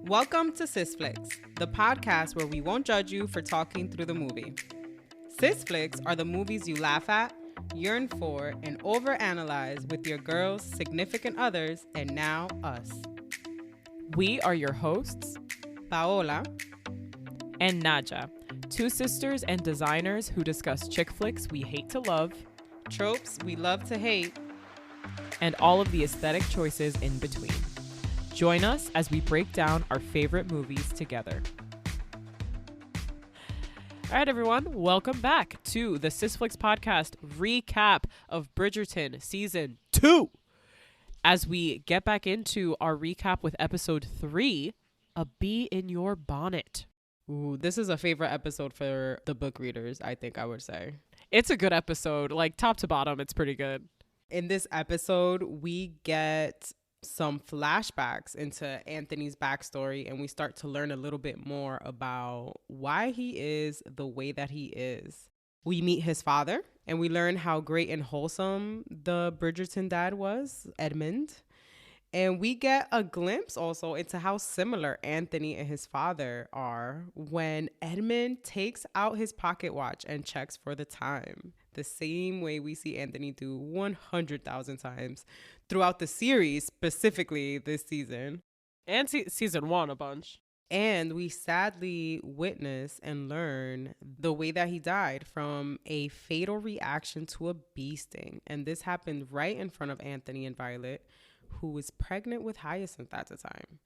Welcome to Sisflix, the podcast where we won't judge you for talking through the movie. Sisflix are the movies you laugh at, yearn for, and overanalyze with your girls, significant others, and now us. We are your hosts, Paola and Nadhya, two sisters and designers who discuss chick flicks we hate to love, tropes we love to hate, and all of the aesthetic choices in between. Join us as we break down our favorite movies together. All right, everyone, welcome back to the Sisflix podcast recap of Bridgerton Season 2. As we get back into our recap with episode 3, A Bee in Your Bonnet. Ooh, this is a favorite episode for the book readers, I think I would say. It's a good episode, like top to bottom, it's pretty good. In this episode, we get some flashbacks into Anthony's backstory, and we start to learn a little bit more about why he is the way that he is. We meet his father, and we learn how great and wholesome the Bridgerton dad was, Edmund. And we get a glimpse also into how similar Anthony and his father are when Edmund takes out his pocket watch and checks for the time, the same way we see Anthony do 100,000 times throughout the series, specifically this season. And season 1 a bunch. And we sadly witness and learn the way that he died from a fatal reaction to a bee sting. And this happened right in front of Anthony and Violet, who was pregnant with Hyacinth at the time.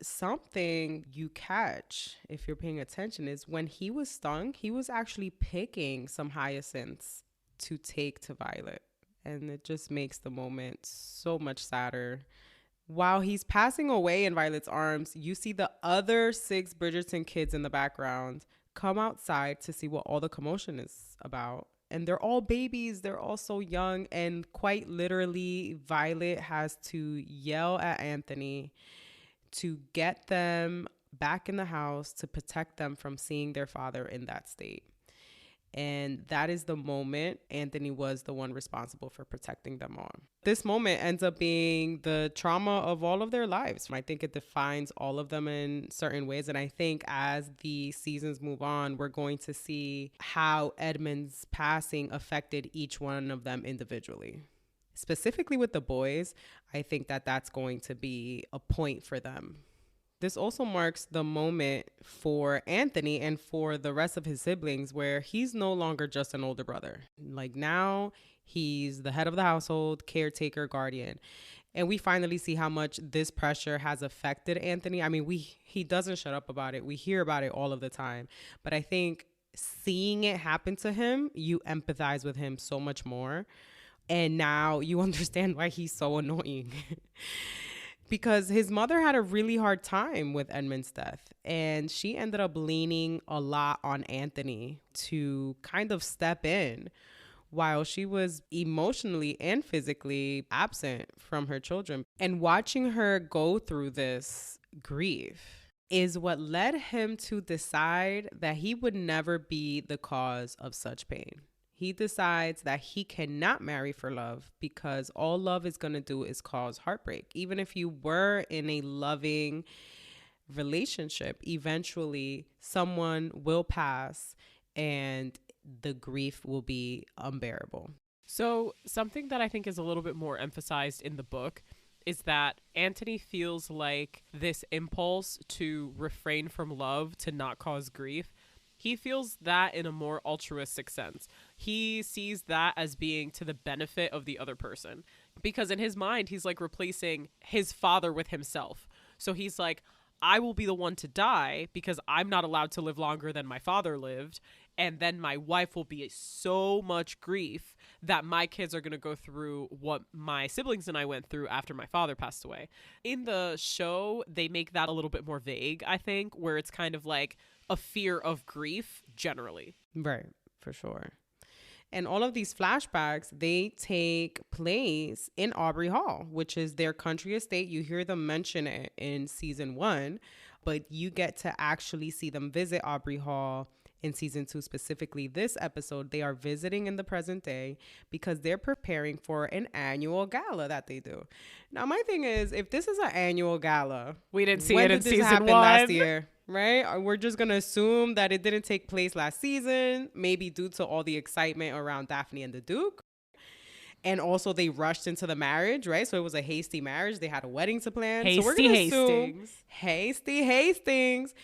Something you catch if you're paying attention is when he was stung, he was actually picking some hyacinths to take to Violet. And it just makes the moment so much sadder. While he's passing away in Violet's arms, you see the other 6 Bridgerton kids in the background come outside to see what all the commotion is about. And they're all babies. They're all so young. And quite literally, Violet has to yell at Anthony to get them back in the house to protect them from seeing their father in that state. And that is the moment Anthony was the one responsible for protecting them all. This moment ends up being the trauma of all of their lives. I think it defines all of them in certain ways. And I think as the seasons move on, we're going to see how Edmund's passing affected each one of them individually. Specifically with the boys, I think that that's going to be a point for them. This also marks the moment for Anthony and for the rest of his siblings where he's no longer just an older brother. Like now he's the head of the household, caretaker, guardian. And we finally see how much this pressure has affected Anthony. I mean, he doesn't shut up about it. We hear about it all of the time. But I think seeing it happen to him, you empathize with him so much more. And now you understand why he's so annoying. Because his mother had a really hard time with Edmund's death, and she ended up leaning a lot on Anthony to kind of step in while she was emotionally and physically absent from her children. And watching her go through this grief is what led him to decide that he would never be the cause of such pain. He decides that he cannot marry for love because all love is going to do is cause heartbreak. Even if you were in a loving relationship, eventually someone will pass and the grief will be unbearable. So something that I think is a little bit more emphasized in the book is that Anthony feels like this impulse to refrain from love to not cause grief. He feels that in a more altruistic sense. He sees that as being to the benefit of the other person. Because in his mind, he's like replacing his father with himself. So he's like, I will be the one to die because I'm not allowed to live longer than my father lived. And then my wife will be so much grief that my kids are going to go through what my siblings and I went through after my father passed away. In the show, they make that a little bit more vague, I think, where it's kind of like a fear of grief generally. Right, for sure. And all of these flashbacks, they take place in Aubrey Hall, which is their country estate. You hear them mention it in season 1, but you get to actually see them visit Aubrey Hall in season 2, specifically this episode, they are visiting in the present day because they're preparing for an annual gala that they do. Now, my thing is, if this is an annual gala, we didn't see it in season 1 last year, right? We're just going to assume that it didn't take place last season, maybe due to all the excitement around Daphne and the Duke. And also they rushed into the marriage, right? So it was a hasty marriage. They had a wedding to plan. So we're going to assume hasty Hastings.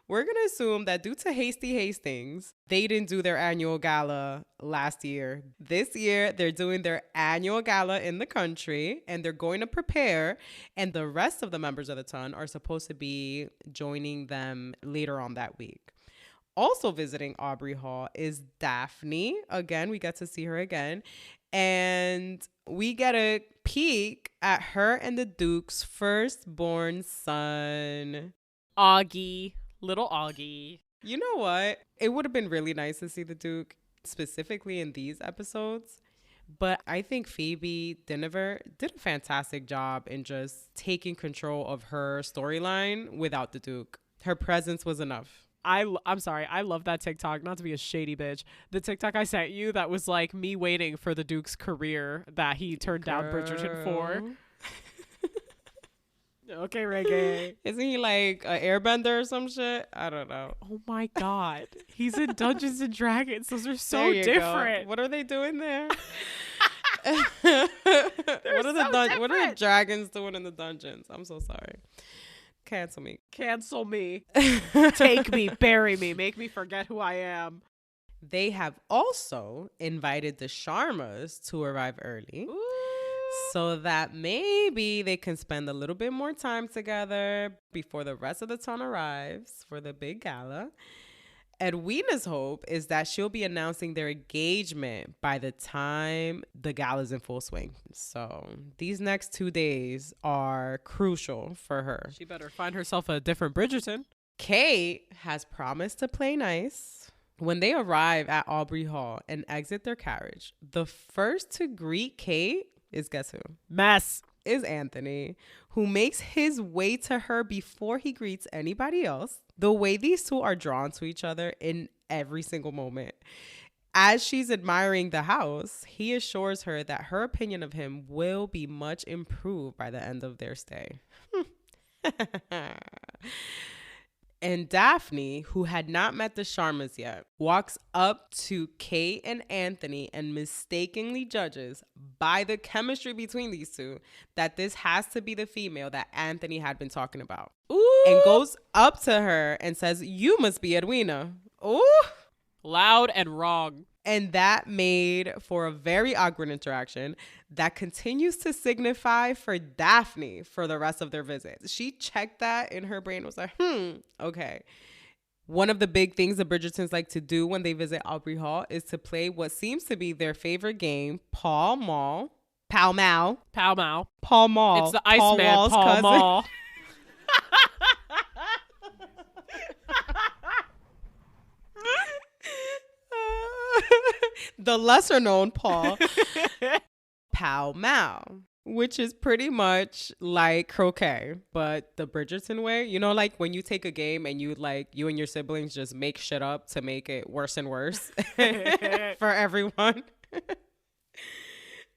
We're going to assume that due to hasty Hastings, they didn't do their annual gala last year. This year, they're doing their annual gala in the country, and they're going to prepare. And the rest of the members of the Ton are supposed to be joining them later on that week. Also visiting Aubrey Hall is Daphne. Again, we get to see her again. And we get a peek at her and the Duke's firstborn son. Augie. Little Augie. You know what? It would have been really nice to see the Duke specifically in these episodes. But I think Phoebe Dynevor did a fantastic job in just taking control of her storyline without the Duke. Her presence was enough. I'm sorry. I love that TikTok. Not to be a shady bitch. The TikTok I sent you that was like me waiting for the Duke's career that he turned down Bridgerton for. Okay, reggae. Isn't he like an airbender or some shit? I don't know. Oh my God. He's in Dungeons and Dragons. Those are so different. Go. What are they doing there? What are the dragons doing in the dungeons? I'm so sorry. Cancel me. Cancel me. Take me. Bury me. Make me forget who I am. They have also invited the Sharmas to arrive early. Ooh. So that maybe they can spend a little bit more time together before the rest of the Ton arrives for the big gala. Edwina's hope is that she'll be announcing their engagement by the time the gala's in full swing. So these next 2 days are crucial for her. She better find herself a different Bridgerton. Kate has promised to play nice. When they arrive at Aubrey Hall and exit their carriage, the first to greet Kate is, guess who? Is Anthony, who makes his way to her before he greets anybody else. The way these two are drawn to each other in every single moment. As she's admiring the house, he assures her that her opinion of him will be much improved by the end of their stay. And Daphne, who had not met the Sharmas yet, walks up to Kate and Anthony and mistakenly judges by the chemistry between these two that this has to be the female that Anthony had been talking about. Ooh. And goes up to her and says, "You must be Edwina." Ooh. Loud and wrong. And that made for a very awkward interaction that continues to signify for Daphne for the rest of their visit. She checked that in her brain, was like, okay. One of the big things the Bridgertons like to do when they visit Aubrey Hall is to play what seems to be their favorite game, Pall Mall. Pall Mall. Pall Mall. Pall Mall. It's the Iceman, Pall Mall. The lesser known Paul. Pall Mall, which is pretty much like croquet, but the Bridgerton way. You know, like when you take a game and you and your siblings just make shit up to make it worse and worse for everyone.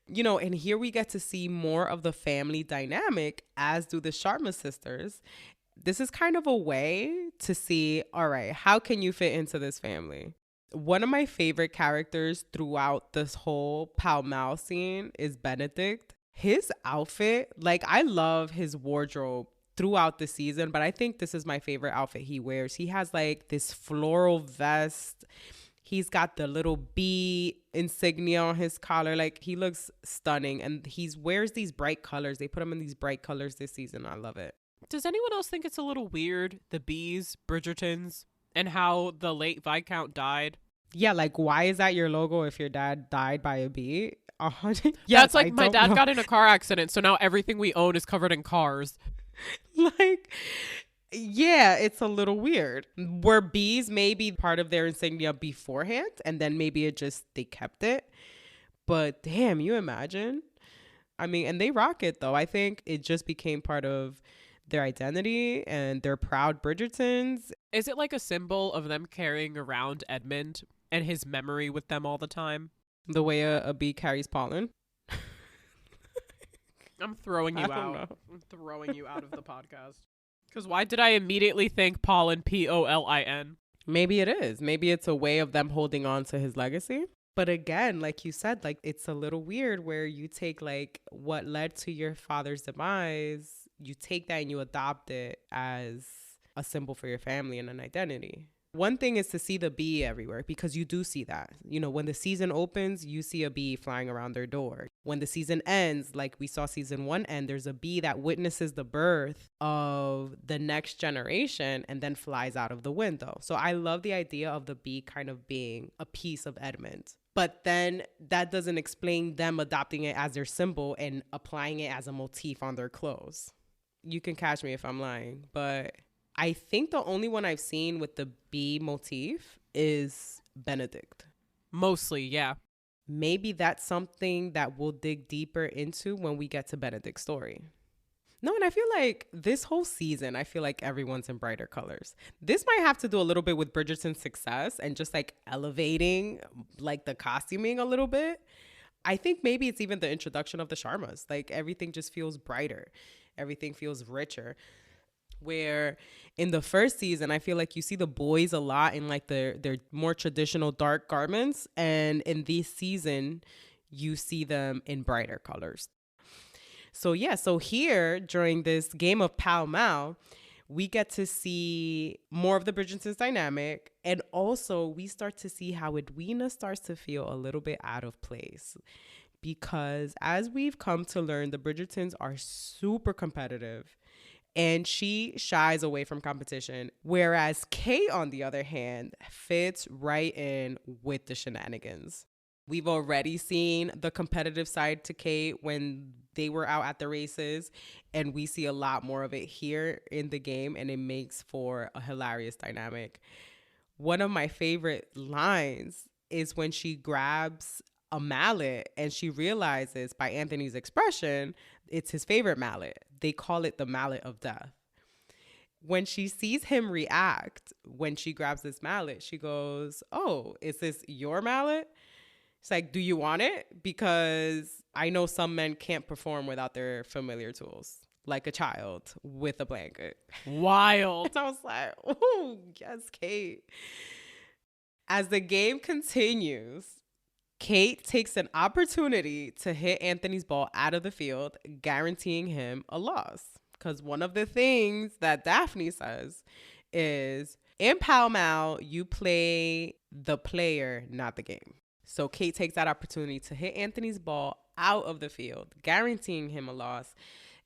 You know, and here we get to see more of the family dynamic, as do the Sharma sisters. This is kind of a way to see, all right, how can you fit into this family? One of my favorite characters throughout this whole Pall Mall scene is Benedict. His outfit, like, I love his wardrobe throughout the season, but I think this is my favorite outfit he wears. He has like this floral vest. He's got the little bee insignia on his collar. Like, he looks stunning, and he wears these bright colors. They put him in these bright colors this season. I love it. Does anyone else think it's a little weird, the bees, Bridgertons, and how the late Viscount died? Yeah, like, why is that your logo if your dad died by a bee? Yes, that's like, my dad got in a car accident, so now everything we own is covered in cars. Like, yeah, it's a little weird. Were bees maybe part of their insignia beforehand, and then maybe they kept it? But damn, you imagine? I mean, and they rock it, though. I think it just became part of their identity and they're proud Bridgertons. Is it like a symbol of them carrying around Edmund and his memory with them all the time? The way a bee carries pollen. I'm throwing you I don't out. know. I'm throwing you out of the podcast. Because why did I immediately think pollen, Polin? Maybe it is. Maybe it's a way of them holding on to his legacy. But again, like you said, like it's a little weird where you take like what led to your father's demise, you take that and you adopt it as a symbol for your family and an identity. One thing is to see the bee everywhere, because you do see that. You know, when the season opens, you see a bee flying around their door. When the season ends, like we saw season 1 end, there's a bee that witnesses the birth of the next generation and then flies out of the window. So I love the idea of the bee kind of being a piece of Edmund. But then that doesn't explain them adopting it as their symbol and applying it as a motif on their clothes. You can catch me if I'm lying, but I think the only one I've seen with the bee motif is Benedict. Mostly, yeah. Maybe that's something that we'll dig deeper into when we get to Benedict's story. No, and I feel like this whole season, I feel like everyone's in brighter colors. This might have to do a little bit with Bridgerton's success and just like elevating like the costuming a little bit. I think maybe it's even the introduction of the Sharmas. Like everything just feels brighter. Everything feels richer. Where in the first season, I feel like you see the boys a lot in like their more traditional dark garments. And in this season, you see them in brighter colors. So yeah, so here during this game of Pall Mall, we get to see more of the Bridgerton's dynamic. And also we start to see how Edwina starts to feel a little bit out of place. Because as we've come to learn, the Bridgertons are super competitive. And she shies away from competition. Whereas Kate, on the other hand, fits right in with the shenanigans. We've already seen the competitive side to Kate when they were out at the races. And we see a lot more of it here in the game. And it makes for a hilarious dynamic. One of my favorite lines is when she grabs a mallet and she realizes by Anthony's expression, it's his favorite mallet. They call it the mallet of death. When she sees him react, when she grabs this mallet, she goes, "Oh, is this your mallet?" It's like, "Do you want it?" Because I know some men can't perform without their familiar tools, like a child with a blanket. Wild. And I was like, "Oh, yes, Kate." As the game continues, Kate takes an opportunity to hit Anthony's ball out of the field, guaranteeing him a loss. Because one of the things that Daphne says is, in Pall Mall, you play the player, not the game. So Kate takes that opportunity to hit Anthony's ball out of the field, guaranteeing him a loss.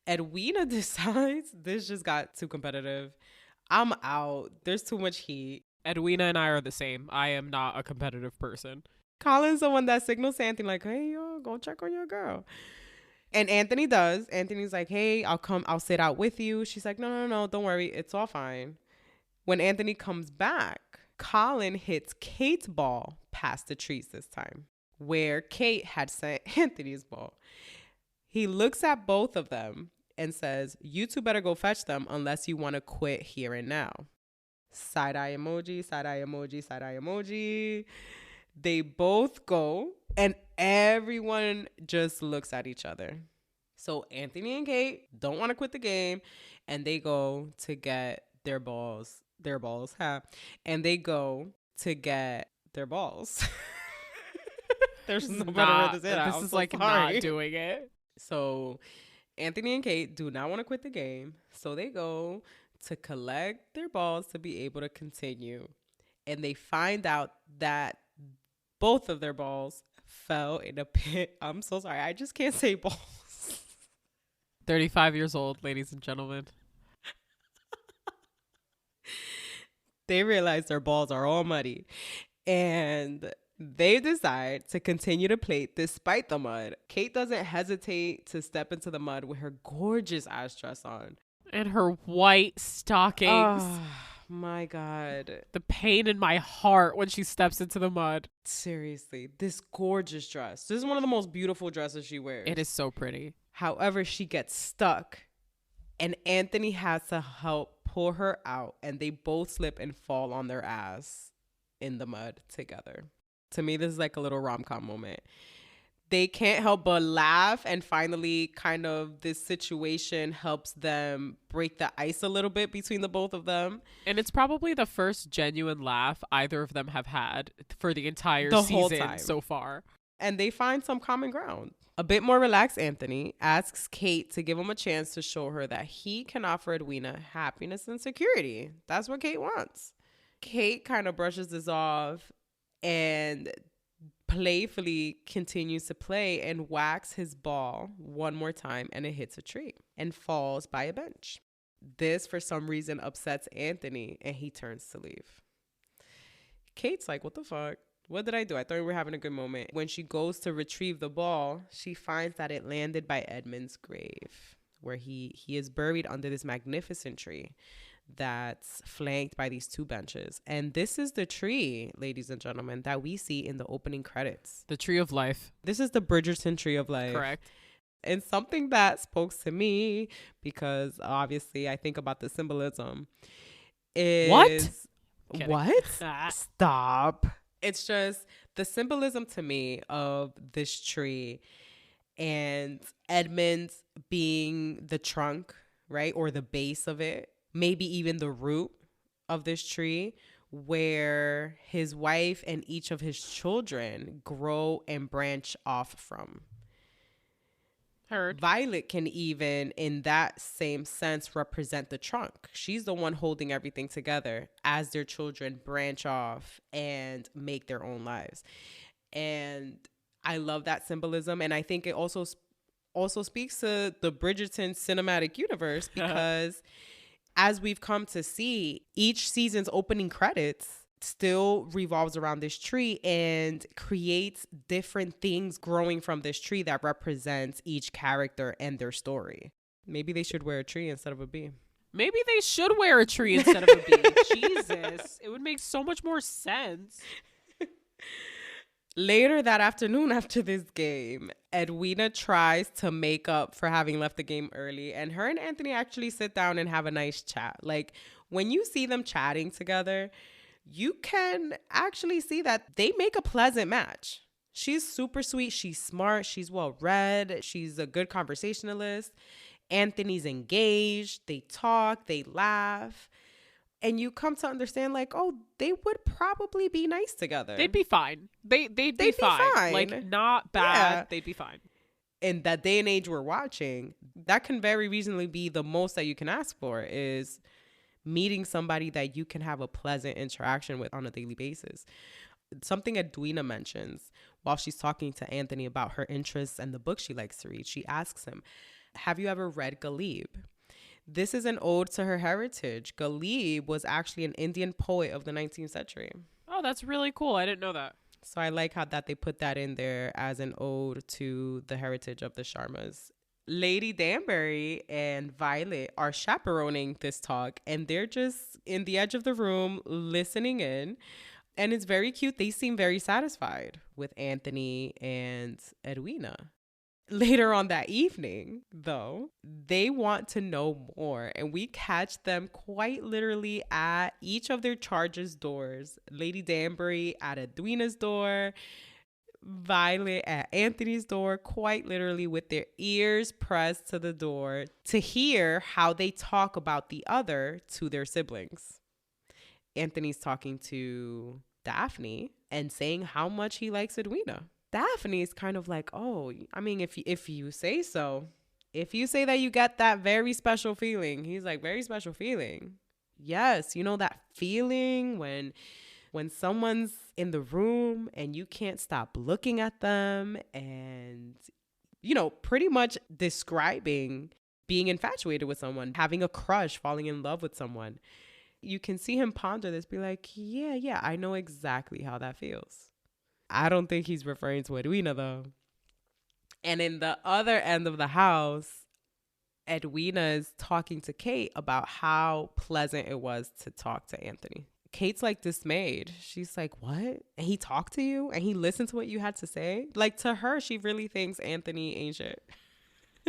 Edwina decides this just got too competitive. I'm out. There's too much heat. Edwina and I are the same. I am not a competitive person. Colin's the one that signals to Anthony like, "Hey, yo, go check on your girl." And Anthony does. Anthony's like, "Hey, I'll sit out with you." She's like, No, don't worry. It's all fine." When Anthony comes back, Colin hits Kate's ball past the trees this time, where Kate had sent Anthony's ball. He looks at both of them and says, "You two better go fetch them unless you want to quit here and now." Side-eye emoji, side-eye emoji, side-eye emoji. They both go and everyone just looks at each other. So Anthony and Kate don't want to quit the game and they go to get their balls, and they go to get their balls. There's no better way to say that. This is like not doing it. So Anthony and Kate do not want to quit the game. So they go to collect their balls to be able to continue. And they find out that both of their balls fell in a pit. I'm so sorry. I just can't say balls. 35 years old, ladies and gentlemen. They realize their balls are all muddy. And they decide to continue to play despite the mud. Kate doesn't hesitate to step into the mud with her gorgeous ass dress on. And her white stockings. Oh, my God. The pain in my heart when she steps into the mud. Seriously, this gorgeous dress. This is one of the most beautiful dresses she wears. It is so pretty. However, she gets stuck And Anthony has to help pull her out, and they both slip and fall on their ass in the mud together. To me, this is like a little rom-com moment. They can't help but laugh, and finally kind of this situation helps them break the ice a little bit between the both of them. And it's probably the first genuine laugh either of them have had for the entire whole season time so far. And they find some common ground. A bit more relaxed Anthony asks Kate to give him a chance to show her that he can offer Edwina happiness and security. That's what Kate wants. Kate kind of brushes this off and playfully continues to play and whacks his ball one more time, and it hits a tree and falls by a bench. This, for some reason, upsets Anthony, and he turns to leave. Kate's like, what the fuck? What did I do? I thought we were having a good moment. When she goes to retrieve the ball, she finds that it landed by Edmund's grave, where he is buried under this magnificent tree that's flanked by these two benches. And this is the tree, ladies and gentlemen, that we see in the opening credits. The tree of life. This is the Bridgerton tree of life. Correct. And something that spoke to me, because obviously I think about the symbolism, is... What? Stop. It's just the symbolism to me of this tree and Edmund being the trunk, right? Or the base of it. Maybe even the root of this tree, where his wife and each of his children grow and branch off from. Heard. Violet can even, in that same sense, represent the trunk. She's the one holding everything together as their children branch off and make their own lives. And I love that symbolism. And I think it also speaks to the Bridgerton cinematic universe, because as we've come to see, each season's opening credits still revolves around this tree and creates different things growing from this tree that represents each character and their story. Maybe they should wear a tree instead of a bee. Maybe they should wear a tree instead of a bee. Jesus, it would make so much more sense. Later that afternoon, after this game, Edwina tries to make up for having left the game early, and her and Anthony actually sit down and have a nice chat. Like, when you see them chatting together, you can actually see that they make a pleasant match. She's super sweet. She's smart. She's well-read. She's a good conversationalist. Anthony's engaged. They talk. They laugh. And you come to understand, like, oh, they would probably be nice together. They'd be fine. They'd be fine. Like, not bad. Yeah. They'd be fine. In that day and age we're watching, that can very reasonably be the most that you can ask for, is meeting somebody that you can have a pleasant interaction with on a daily basis. Something Edwina mentions while she's talking to Anthony about her interests and the book she likes to read. She asks him, have you ever read Ghalib? This is an ode to her heritage. Ghalib was actually an Indian poet of the 19th century. Oh, that's really cool. I didn't know that. So I like how that they put that in there as an ode to the heritage of the Sharmas. Lady Danbury and Violet are chaperoning this talk, and they're just in the edge of the room listening in. And it's very cute. They seem very satisfied with Anthony and Edwina. Later on that evening, though, they want to know more, and we catch them quite literally at each of their charges' doors. Lady Danbury at Edwina's door, Violet at Anthony's door, quite literally with their ears pressed to the door to hear how they talk about the other to their siblings. Anthony's talking to Daphne and saying how much he likes Edwina. Daphne's kind of like, oh, I mean, if you say so, if you say that you get that very special feeling. He's like, very special feeling. Yes, you know that feeling when someone's in the room and you can't stop looking at them, and, you know, pretty much describing being infatuated with someone, having a crush, falling in love with someone. You can see him ponder this, be like, yeah, I know exactly how that feels. I don't think he's referring to Edwina, though. And in the other end of the house, Edwina is talking to Kate about how pleasant it was to talk to Anthony. Kate's like dismayed. She's like, what? And he talked to you? And he listened to what you had to say? Like, to her, she really thinks Anthony ain't shit.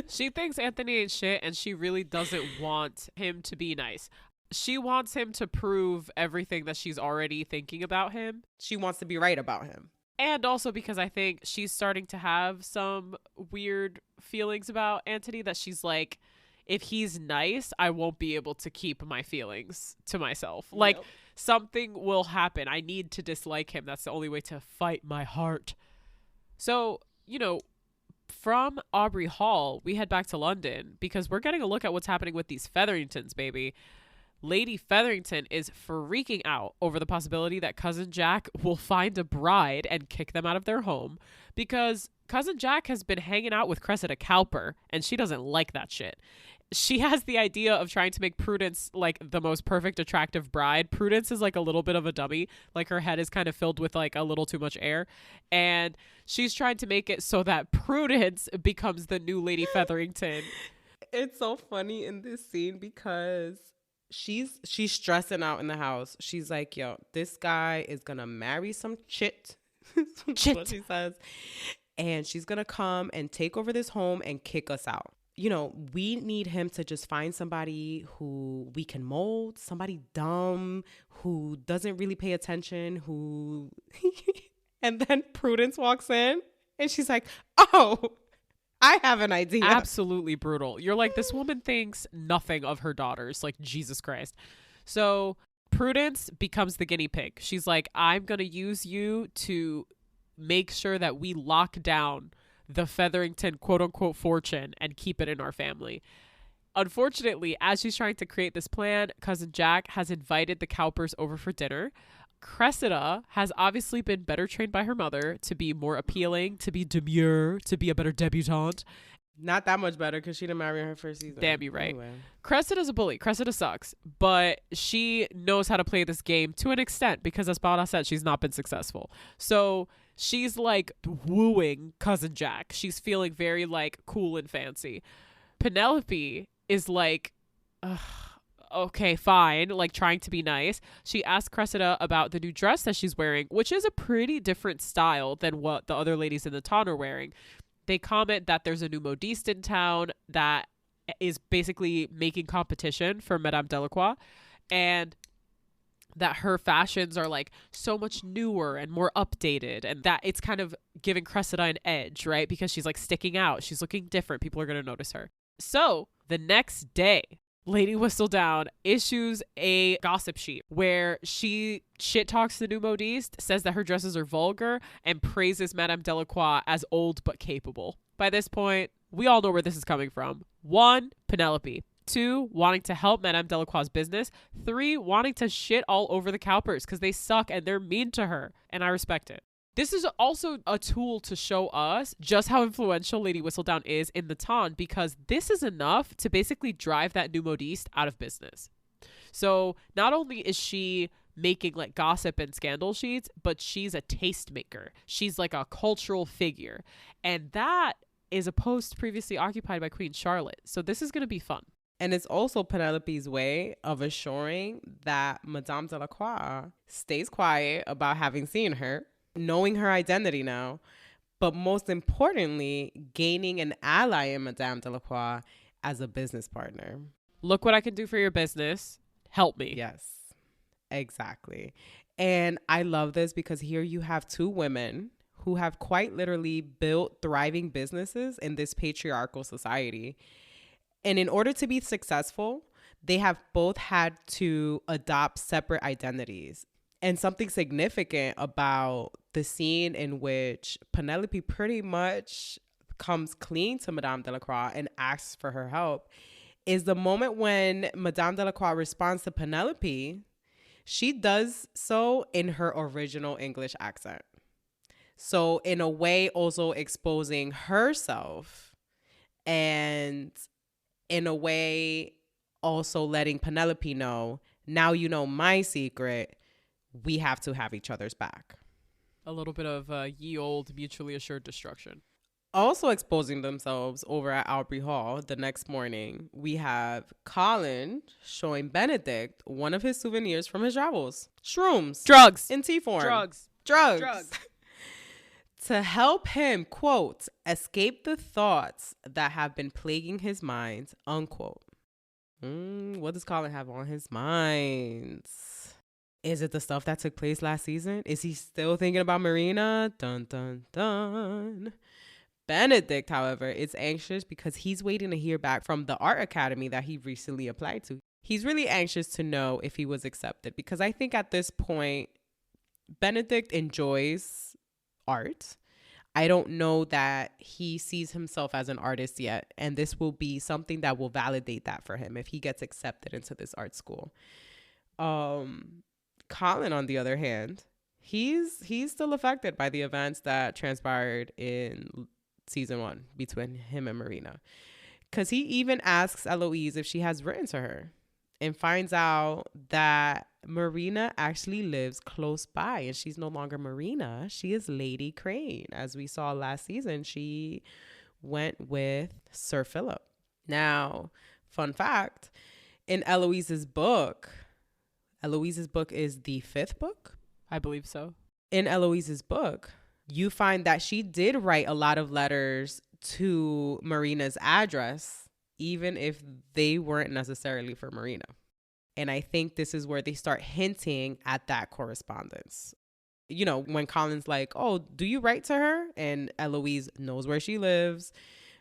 She thinks Anthony ain't shit, and she really doesn't want him to be nice. She wants him to prove everything that she's already thinking about him. She wants to be right about him. And also because I think she's starting to have some weird feelings about Anthony, that she's like, if he's nice, I won't be able to keep my feelings to myself. Like, Yep. something will happen. I need to dislike him. That's the only way to fight my heart. So, from Aubrey Hall, we head back to London because we're getting a look at what's happening with these Featheringtons, baby. Lady Featherington is freaking out over the possibility that Cousin Jack will find a bride and kick them out of their home because Cousin Jack has been hanging out with Cressida Cowper and she doesn't like that shit. She has the idea of trying to make Prudence like the most perfect attractive bride. Prudence is like a little bit of a dummy. Like her head is kind of filled with like a little too much air. And she's trying to make it so that Prudence becomes the new Lady Featherington. It's so funny in this scene because she's stressing out in the house. She's like, yo, this guy is gonna marry some chit. That's what she says. And she's gonna come and take over this home and kick us out. We need him to just find somebody who we can mold, somebody dumb, who doesn't really pay attention, who and then Prudence walks in and she's like, oh, I have an idea. Absolutely brutal. You're like, this woman thinks nothing of her daughters. Like, Jesus Christ. So Prudence becomes the guinea pig. She's like, I'm going to use you to make sure that we lock down the Featherington quote unquote fortune and keep it in our family. Unfortunately, as she's trying to create this plan, Cousin Jack has invited the Cowpers over for dinner. Cressida has obviously been better trained by her mother to be more appealing, to be demure, to be a better debutante. Not that much better because she didn't marry in her first season. Damn you right. Anyway. Cressida's a bully. Cressida sucks. But she knows how to play this game to an extent because, as Paola said, she's not been successful. So she's like wooing Cousin Jack. She's feeling very like cool and fancy. Penelope is like, okay, fine, like trying to be nice. She asks Cressida about the new dress that she's wearing, which is a pretty different style than what the other ladies in the town are wearing. They comment that there's a new modiste in town that is basically making competition for Madame Delacroix, and that her fashions are like so much newer and more updated, and that it's kind of giving Cressida an edge, right? Because she's like sticking out. She's looking different. People are going to notice her. So the next day, Lady Whistledown issues a gossip sheet where she shit talks the new modiste, says that her dresses are vulgar, and praises Madame Delacroix as old but capable. By this point, we all know where this is coming from. 1, Penelope. 2, wanting to help Madame Delacroix's business. 3, wanting to shit all over the Cowpers because they suck and they're mean to her. And I respect it. This is also a tool to show us just how influential Lady Whistledown is in the town, because this is enough to basically drive that new modiste out of business. So not only is she making like gossip and scandal sheets, but she's a tastemaker. She's like a cultural figure. And that is a post previously occupied by Queen Charlotte. So this is going to be fun. And it's also Penelope's way of assuring that Madame Delacroix stays quiet about having seen her, knowing her identity now, but most importantly, gaining an ally in Madame Delacroix as a business partner. Look what I can do for your business. Help me. Yes, exactly. And I love this because here you have two women who have quite literally built thriving businesses in this patriarchal society. And in order to be successful, they have both had to adopt separate identities. And something significant about the scene in which Penelope pretty much comes clean to Madame Delacroix and asks for her help is the moment when Madame Delacroix responds to Penelope. She does so in her original English accent. So in a way also exposing herself, and in a way also letting Penelope know, now you know my secret. We have to have each other's back. A little bit of ye old mutually assured destruction. Also exposing themselves over at Aubrey Hall the next morning, we have Colin showing Benedict one of his souvenirs from his travels. Shrooms. Drugs. In tea form. Drugs. To help him, quote, escape the thoughts that have been plaguing his mind, unquote. What does Colin have on his mind? Is it the stuff that took place last season? Is he still thinking about Marina? Dun, dun, dun. Benedict, however, is anxious because he's waiting to hear back from the art academy that he recently applied to. He's really anxious to know if he was accepted because I think at this point, Benedict enjoys art. I don't know that he sees himself as an artist yet, and this will be something that will validate that for him if he gets accepted into this art school. Colin, on the other hand, he's still affected by the events that transpired in season 1 between him and Marina, because he even asks Eloise if she has written to her and finds out that Marina actually lives close by and she's no longer Marina. She is Lady Crane. As we saw last season, she went with Sir Philip. Now, fun fact, in Eloise's book is the 5th book? I believe so. In Eloise's book, you find that she did write a lot of letters to Marina's address, even if they weren't necessarily for Marina. And I think this is where they start hinting at that correspondence. You know, when Colin's like, oh, do you write to her? And Eloise knows where she lives,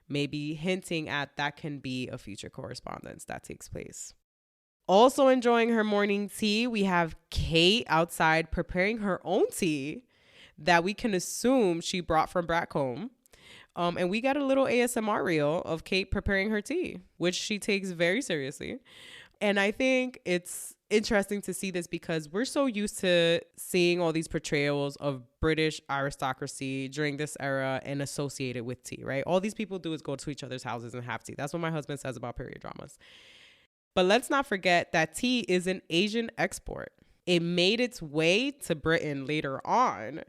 maybe hinting at that can be a future correspondence that takes place. Also enjoying her morning tea, we have Kate outside preparing her own tea that we can assume she brought from back home. And we got a little ASMR reel of Kate preparing her tea, which she takes very seriously. And I think it's interesting to see this because we're so used to seeing all these portrayals of British aristocracy during this era and associated with tea, right? All these people do is go to each other's houses and have tea. That's what my husband says about period dramas. But let's not forget that tea is an Asian export. It made its way to Britain later on.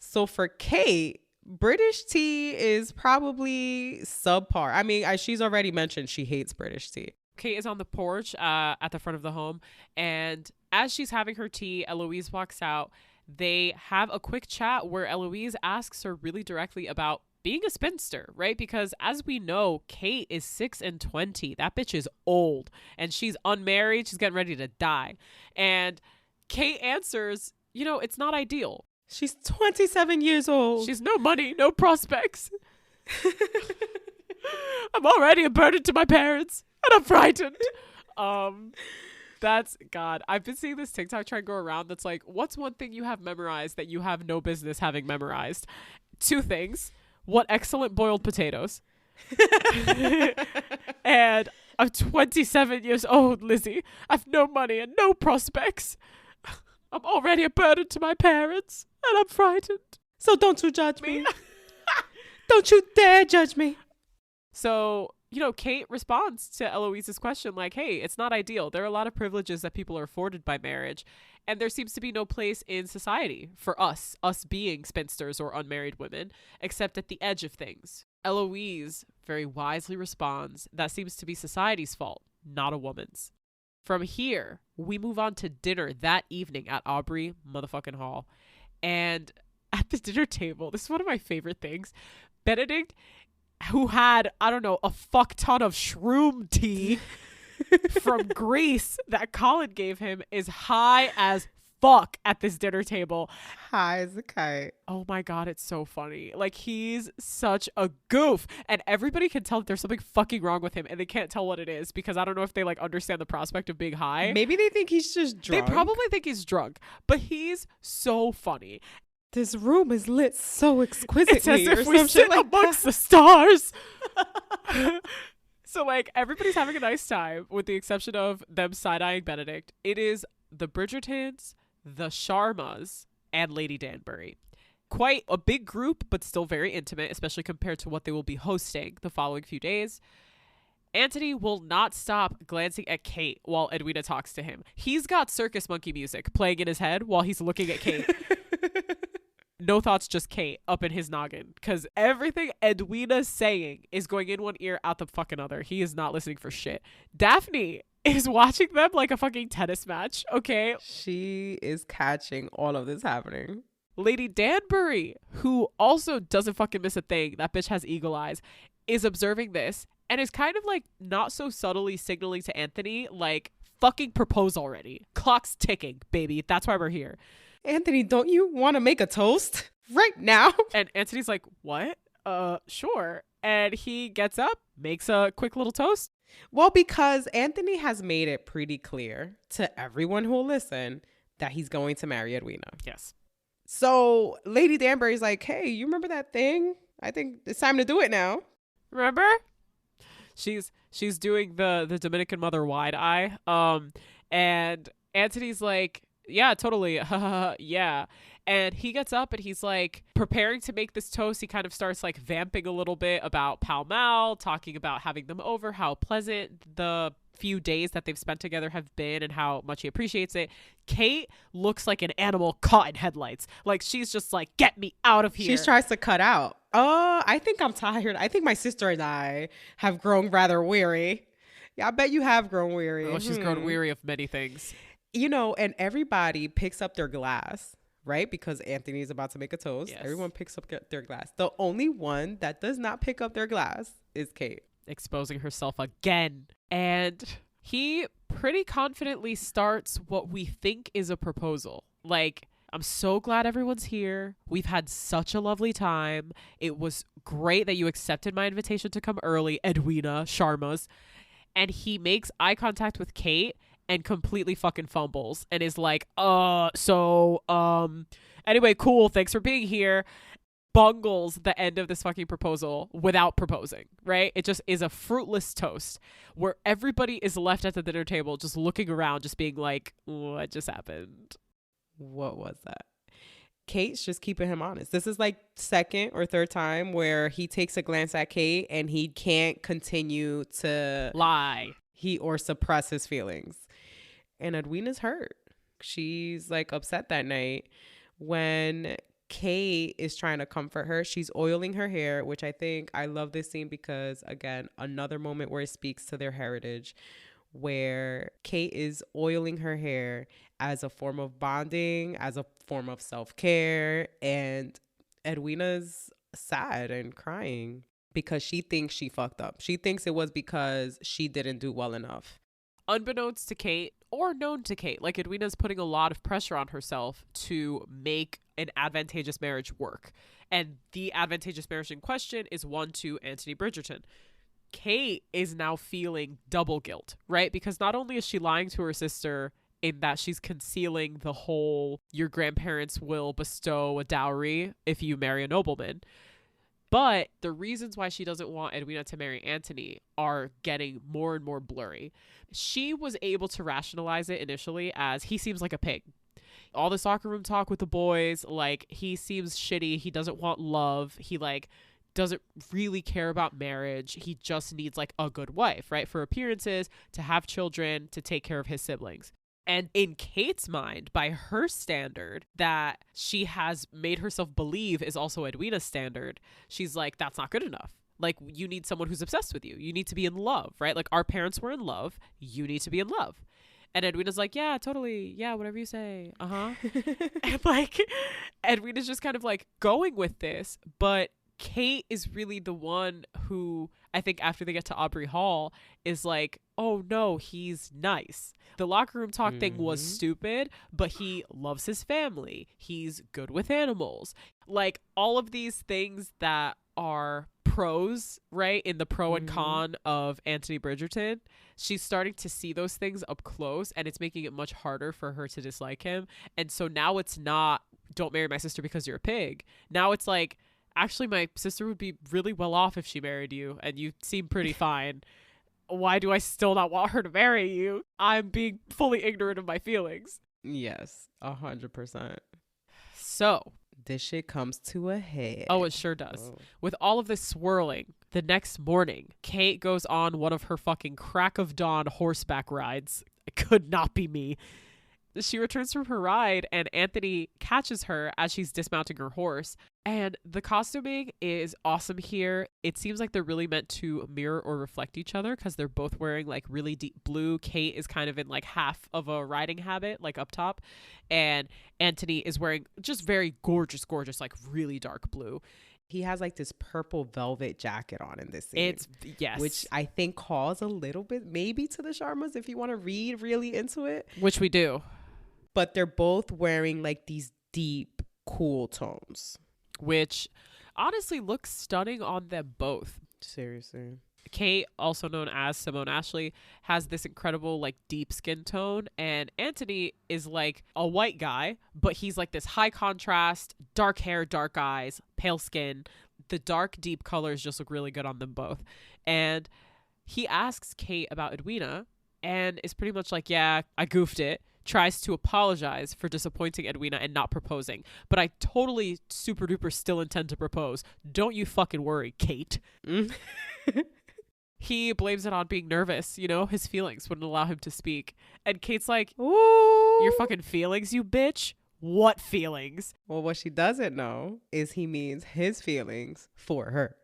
So for Kate, British tea is probably subpar. I mean, she's already mentioned she hates British tea. Kate is on the porch at the front of the home. And as she's having her tea, Eloise walks out. They have a quick chat where Eloise asks her really directly about being a spinster, right? Because as we know, Kate is 6 and 20. That bitch is old and she's unmarried. She's getting ready to die. And Kate answers, you know, it's not ideal. She's 27 years old. She's no money, no prospects. I'm already a burden to my parents and I'm frightened. That's God. I've been seeing this TikTok trend go around that's like, what's one thing you have memorized that you have no business having memorized? 2 things. What excellent boiled potatoes. And I'm 27 years old, Lizzie. I've no money and no prospects. I'm already a burden to my parents and I'm frightened. So don't you judge me. Don't you dare judge me. So, you know, Kate responds to Eloise's question like, hey, it's not ideal. There are a lot of privileges that people are afforded by marriage. And there seems to be no place in society for us being spinsters or unmarried women, except at the edge of things. Eloise very wisely responds, that seems to be society's fault, not a woman's. From here, we move on to dinner that evening at Aubrey motherfucking Hall. And at the dinner table, this is one of my favorite things. Benedict, who had, I don't know, a fuck ton of shroom tea from Greece that Colin gave him, is high as fuck at this dinner table. High as a kite. Oh my God, it's so funny. Like, he's such a goof. And everybody can tell that there's something fucking wrong with him and they can't tell what it is because I don't know if they like understand the prospect of being high. Maybe they think he's just drunk. They probably think he's drunk, but he's so funny. This room is lit so exquisitely. It's as if we sit like amongst the stars. So, like, everybody's having a nice time with the exception of them side-eyeing Benedict. It is the Bridgertons, the Sharmas, and Lady Danbury. Quite a big group, but still very intimate, especially compared to what they will be hosting the following few days. Anthony will not stop glancing at Kate while Edwina talks to him. He's got circus monkey music playing in his head while he's looking at Kate. No thoughts, just Kate up in his noggin. Because everything Edwina's saying is going in one ear, out the fucking other. He is not listening for shit. Daphne is watching them like a fucking tennis match, okay? She is catching all of this happening. Lady Danbury, who also doesn't fucking miss a thing, that bitch has eagle eyes, is observing this and is kind of like not so subtly signaling to Anthony, like, fucking propose already. Clock's ticking, baby. That's why we're here. Anthony, don't you want to make a toast right now? And Anthony's like, what? Sure. And he gets up, makes a quick little toast. Well, because Anthony has made it pretty clear to everyone who will listen that he's going to marry Edwina. Yes. So Lady Danbury's like, hey, you remember that thing? I think it's time to do it now. Remember? She's doing the Dominican mother wide eye. And Anthony's like, yeah, totally. Yeah. And he gets up and he's like preparing to make this toast. He kind of starts like vamping a little bit about Pall Mall, talking about having them over, how pleasant the few days that they've spent together have been and how much he appreciates it. Kate looks like an animal caught in headlights. Like she's just like, get me out of here. She tries to cut out. I think I'm tired. I think my sister and I have grown rather weary. Yeah, I bet you have grown weary. Oh, she's grown weary of many things. You know, and everybody picks up their glass, right? Because Anthony is about to make a toast. Yes. Everyone picks up their glass. The only one that does not pick up their glass is Kate. Exposing herself again. And he pretty confidently starts what we think is a proposal. Like, I'm so glad everyone's here. We've had such a lovely time. It was great that you accepted my invitation to come early, Edwina Sharma's. And he makes eye contact with Kate and completely fucking fumbles and is like, anyway, cool, thanks for being here. Bungles the end of this fucking proposal without proposing, right? It just is a fruitless toast where everybody is left at the dinner table just looking around, just being like, what just happened? What was that? Kate's just keeping him honest. This is like second or third time where he takes a glance at Kate and he can't continue to lie or suppress his feelings. And Edwina's hurt. She's like upset that night. When Kate is trying to comfort her, she's oiling her hair, which I love this scene because, again, another moment where it speaks to their heritage, where Kate is oiling her hair as a form of bonding, as a form of self-care, and Edwina's sad and crying because she thinks she fucked up. She thinks it was because she didn't do well enough. Unbeknownst to Kate, or known to Kate, like Edwina's putting a lot of pressure on herself to make an advantageous marriage work. And the advantageous marriage in question is one to Anthony Bridgerton. Kate is now feeling double guilt, right? Because not only is she lying to her sister in that she's concealing the whole, your grandparents will bestow a dowry if you marry a nobleman, but the reasons why she doesn't want Edwina to marry Anthony are getting more and more blurry. She was able to rationalize it initially as he seems like a pig. All the soccer room talk with the boys, like he seems shitty. He doesn't want love. He like doesn't really care about marriage. He just needs like a good wife, right? For appearances, to have children, to take care of his siblings. And in Kate's mind, by her standard that she has made herself believe is also Edwina's standard, she's like, that's not good enough. Like, you need someone who's obsessed with you. You need to be in love, right? Like, our parents were in love. You need to be in love. And Edwina's like, yeah, totally. Yeah, whatever you say. Uh-huh. And like, Edwina's just kind of like going with this. But Kate is really the one who, I think after they get to Aubrey Hall, is like, oh no, he's nice. The locker room talk thing was stupid, but he loves his family. He's good with animals. Like, all of these things that are pros, right, in the pro and con of Anthony Bridgerton, she's starting to see those things up close, and it's making it much harder for her to dislike him. And so now it's not, don't marry my sister because you're a pig. Now it's like, actually, my sister would be really well off if she married you, and you seem pretty fine. Why do I still not want her to marry you? I'm being fully ignorant of my feelings. Yes, 100%. So this shit comes to a head. Oh, it sure does. Oh. With all of this swirling, the next morning, Kate goes on one of her fucking crack of dawn horseback rides. It could not be me. She returns from her ride and Anthony catches her as she's dismounting her horse. And the costuming is awesome here. It seems like they're really meant to mirror or reflect each other because they're both wearing like really deep blue. Kate is kind of in like half of a riding habit, like up top. And Anthony is wearing just very gorgeous, like really dark blue. He has like this purple velvet jacket on in this scene. It's, yes. Which I think calls a little bit maybe to the Sharmas if you want to read really into it. Which we do. But they're both wearing like these deep, cool tones. Which honestly looks stunning on them both. Seriously. Kate, also known as Simone Ashley, has this incredible like deep skin tone, and Anthony is like a white guy, but he's like this high contrast, dark hair, dark eyes, pale skin. The dark deep colors just look really good on them both. And he asks Kate about Edwina and is pretty much like, yeah, I goofed it. Tries to apologize for disappointing Edwina and not proposing, but I totally super duper still intend to propose. Don't you fucking worry, Kate. He blames it on being nervous, you know, his feelings wouldn't allow him to speak. And Kate's like, ooh, your fucking feelings, you bitch? What feelings? Well, what she doesn't know is he means his feelings for her.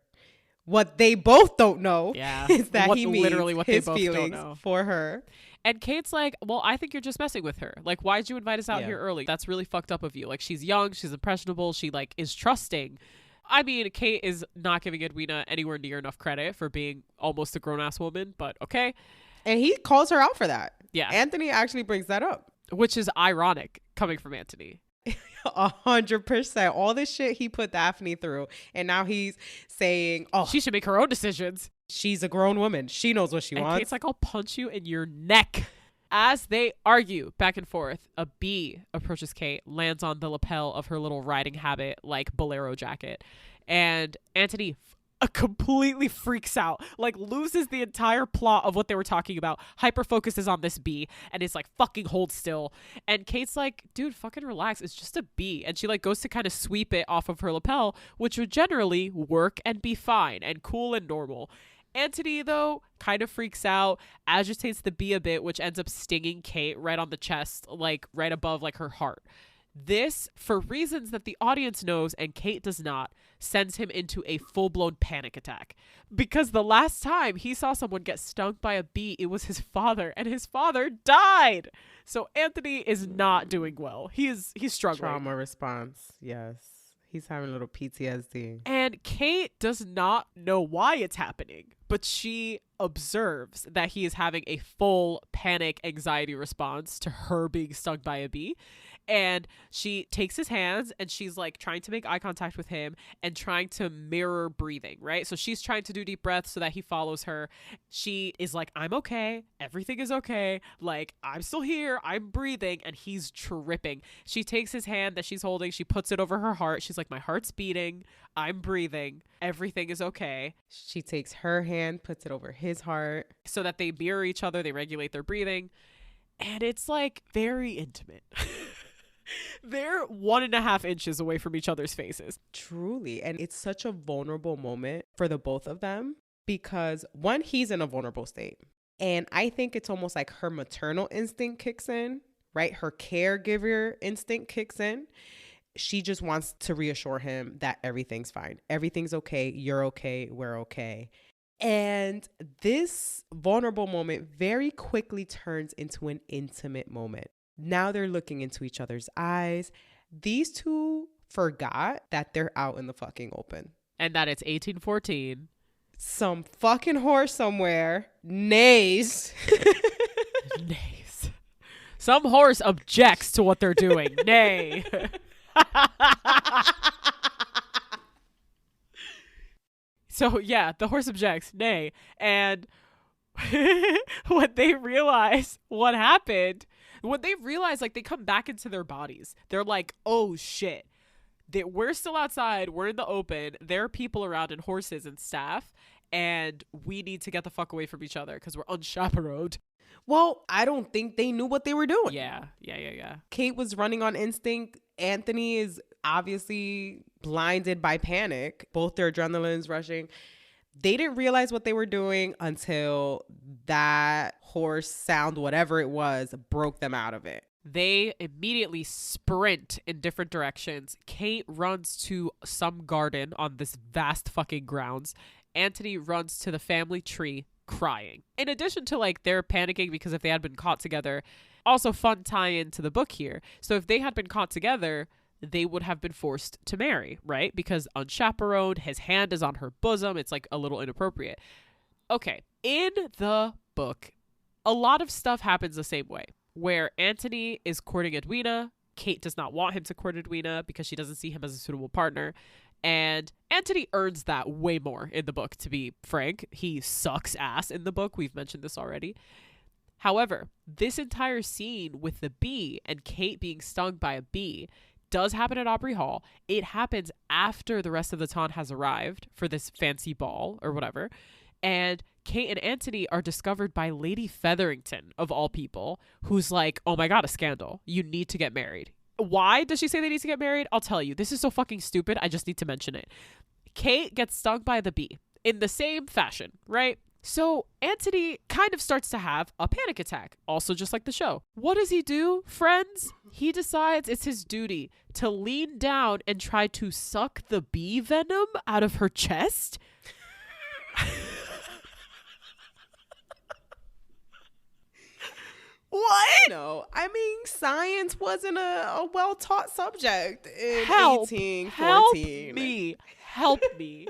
What they both don't know is that he means literally what his feelings for her. And Kate's like, well, I think you're just messing with her. Like, why'd you invite us out here early? That's really fucked up of you. Like, she's young, she's impressionable, she like is trusting. I mean, Kate is not giving Edwina anywhere near enough credit for being almost a grown-ass woman, but okay. And he calls her out for that. Yeah. Anthony actually brings that up. Which is ironic coming from Anthony. 100%. All this shit he put Daphne through. And now he's saying, oh, she should make her own decisions. She's a grown woman. She knows what she wants. Kate's like, I'll punch you in your neck. As they argue back and forth, a bee approaches Kate, lands on the lapel of her little riding habit, like bolero jacket. And Anthony completely freaks out, like loses the entire plot of what they were talking about, hyper focuses on this bee, and is like, fucking hold still. And Kate's like, dude, fucking relax, it's just a bee. And she like goes to kind of sweep it off of her lapel, which would generally work and be fine and cool and normal. Anthony, though, kind of freaks out, agitates the bee a bit, which ends up stinging Kate right on the chest, like right above like her heart. This, for reasons that the audience knows and Kate does not, sends him into a full-blown panic attack. Because the last time he saw someone get stung by a bee, it was his father, and his father died. So Anthony is not doing well. He's struggling. Trauma response, yes. He's having a little PTSD. And Kate does not know why it's happening, but she observes that he is having a full panic anxiety response to her being stung by a bee. And she takes his hands and she's like trying to make eye contact with him and trying to mirror breathing, right? So she's trying to do deep breaths so that he follows her. She is like, I'm okay. Everything is okay. Like, I'm still here. I'm breathing. And he's tripping. She takes his hand that she's holding. She puts it over her heart. She's like, my heart's beating. I'm breathing. Everything is okay. She takes her hand, puts it over his heart. So that they mirror each other. They regulate their breathing. And it's like very intimate. They're 1.5 inches away from each other's faces. Truly. And it's such a vulnerable moment for the both of them because one, he's in a vulnerable state. And I think it's almost like her maternal instinct kicks in, right? Her caregiver instinct kicks in. She just wants to reassure him that everything's fine. Everything's okay. You're okay. We're okay. And this vulnerable moment very quickly turns into an intimate moment. Now they're looking into each other's eyes. These two forgot that they're out in the fucking open. And that it's 1814. Some fucking horse somewhere neighs. Neighs. Some horse objects to what they're doing. Nay. So yeah, the horse objects. Nay. And when they realize what happened, when they realize, like, they come back into their bodies, they're like, oh shit, we're still outside, we're in the open, there are people around and horses and staff, and we need to get the fuck away from each other because we're unchaperoned. Well, I don't think they knew what they were doing. Yeah. Kate was running on instinct. Anthony is obviously blinded by panic. Both their adrenaline's rushing. They didn't realize what they were doing until that horse sound, whatever it was, broke them out of it. They immediately sprint in different directions. Kate runs to some garden on this vast fucking grounds. Anthony runs to the family tree crying. In addition to like they're panicking because if they had been caught together, also fun tie-in to the book here. So if they had been caught together, they would have been forced to marry, right? Because unchaperoned, his hand is on her bosom. It's like a little inappropriate. Okay, in the book, a lot of stuff happens the same way, where Anthony is courting Edwina. Kate does not want him to court Edwina because she doesn't see him as a suitable partner. And Anthony earns that way more in the book, to be frank. He sucks ass in the book. We've mentioned this already. However, this entire scene with the bee and Kate being stung by a bee does happen at Aubrey Hall. It happens after the rest of the town has arrived for this fancy ball or whatever. And Kate and Anthony are discovered by Lady Featherington, of all people, who's like, oh my God, a scandal. You need to get married. Why does she say they need to get married? I'll tell you. This is so fucking stupid. I just need to mention it. Kate gets stung by the bee in the same fashion, right? So Anthony kind of starts to have a panic attack, also just like the show. What does he do, friends? He decides it's his duty to lean down and try to suck the bee venom out of her chest. What? No, I mean, science wasn't a well-taught subject in Help 1814. Help me.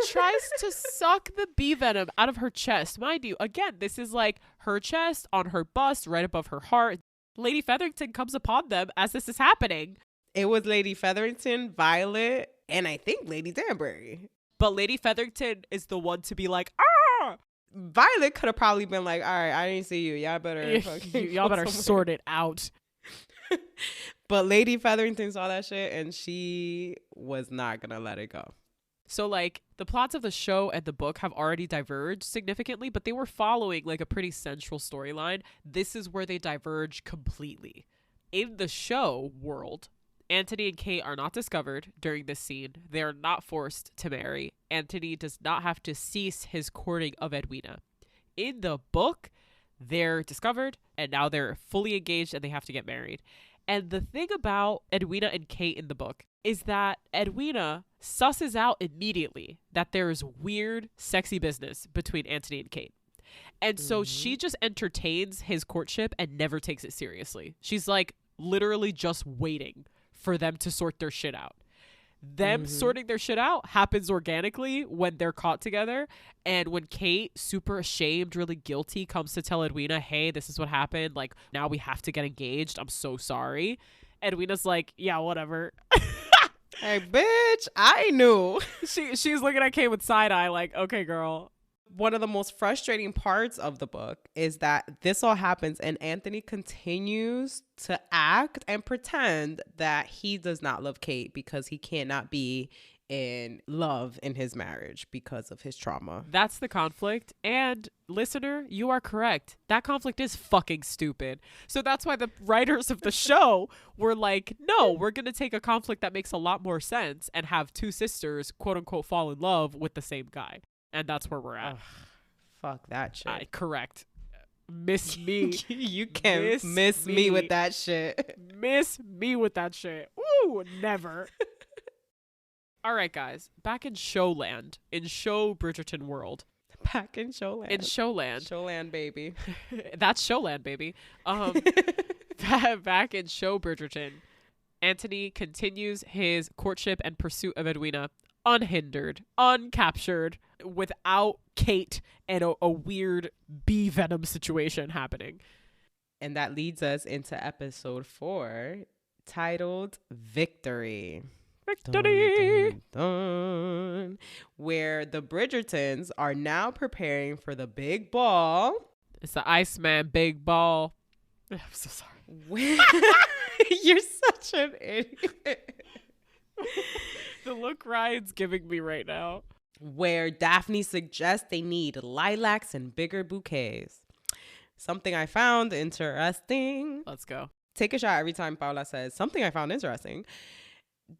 Tries to suck the bee venom out of her chest. Mind you, again, this is like her chest, on her bust, right above her heart. Lady Featherington comes upon them as this is happening. It was Lady Featherington, Violet, and I think Lady Danbury. But Lady Featherington is the one to be like, ah! Violet could have probably been like, all right, I didn't see you. Y'all better y'all better sort it out. But Lady Featherington saw that shit and she was not gonna let it go. So like the plots of the show and the book have already diverged significantly, but they were following like a pretty central storyline. This is where they diverge completely. In the show world, Anthony and Kate are not discovered during this scene. They are not forced to marry. Anthony does not have to cease his courting of Edwina. In the book, they're discovered and now they're fully engaged and they have to get married. And the thing about Edwina and Kate in the book is that Edwina susses out immediately that there is weird, sexy business between Anthony and Kate. And so she just entertains his courtship and never takes it seriously. She's like literally just waiting for them to sort their shit out. Them sorting their shit out happens organically when they're caught together. And when Kate, super ashamed, really guilty, comes to tell Edwina, hey, this is what happened. Like, now we have to get engaged. I'm so sorry. Edwina's like, yeah, whatever. Hey, bitch, I knew. She's looking at Kate with side eye like, okay, girl. One of the most frustrating parts of the book is that this all happens and Anthony continues to act and pretend that he does not love Kate because he cannot be in love in his marriage because of his trauma. That's the conflict. And listener, you are correct. That conflict is fucking stupid. So that's why the writers of the show were like, no, we're going to take a conflict that makes a lot more sense and have two sisters, quote unquote, fall in love with the same guy. And that's where we're at. Ugh, fuck that shit. Correct. Miss me. You can't miss me with that shit. Miss me with that shit. Ooh, never. All right, guys. Back in Showland, in Show Bridgerton world. Back in Showland. In Showland. Showland, baby. That's Showland, baby. Back in Show Bridgerton, Anthony continues his courtship and pursuit of Edwina unhindered, uncaptured, without Kate and a weird bee venom situation happening. And that leads us into episode 4, titled Victory. Victory! Dun, dun, dun, where the Bridgertons are now preparing for the big ball. It's the Iceman big ball. I'm so sorry. You're such an idiot. The look Ryan's giving me right now. Where Daphne suggests they need lilacs and bigger bouquets. Something I found interesting. Let's go. Take a shot every time Paola says something I found interesting.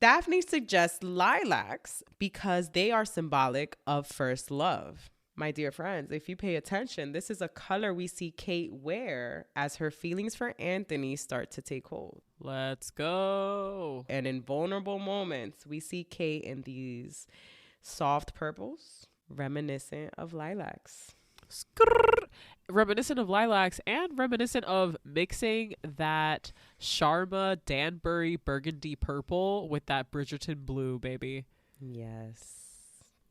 Daphne suggests lilacs because they are symbolic of first love. My dear friends, if you pay attention, this is a color we see Kate wear as her feelings for Anthony start to take hold. Let's go. And in vulnerable moments, we see Kate in these soft purples, reminiscent of lilacs. Reminiscent of lilacs and reminiscent of mixing that Sharma Danbury burgundy purple with that Bridgerton blue, baby. Yes.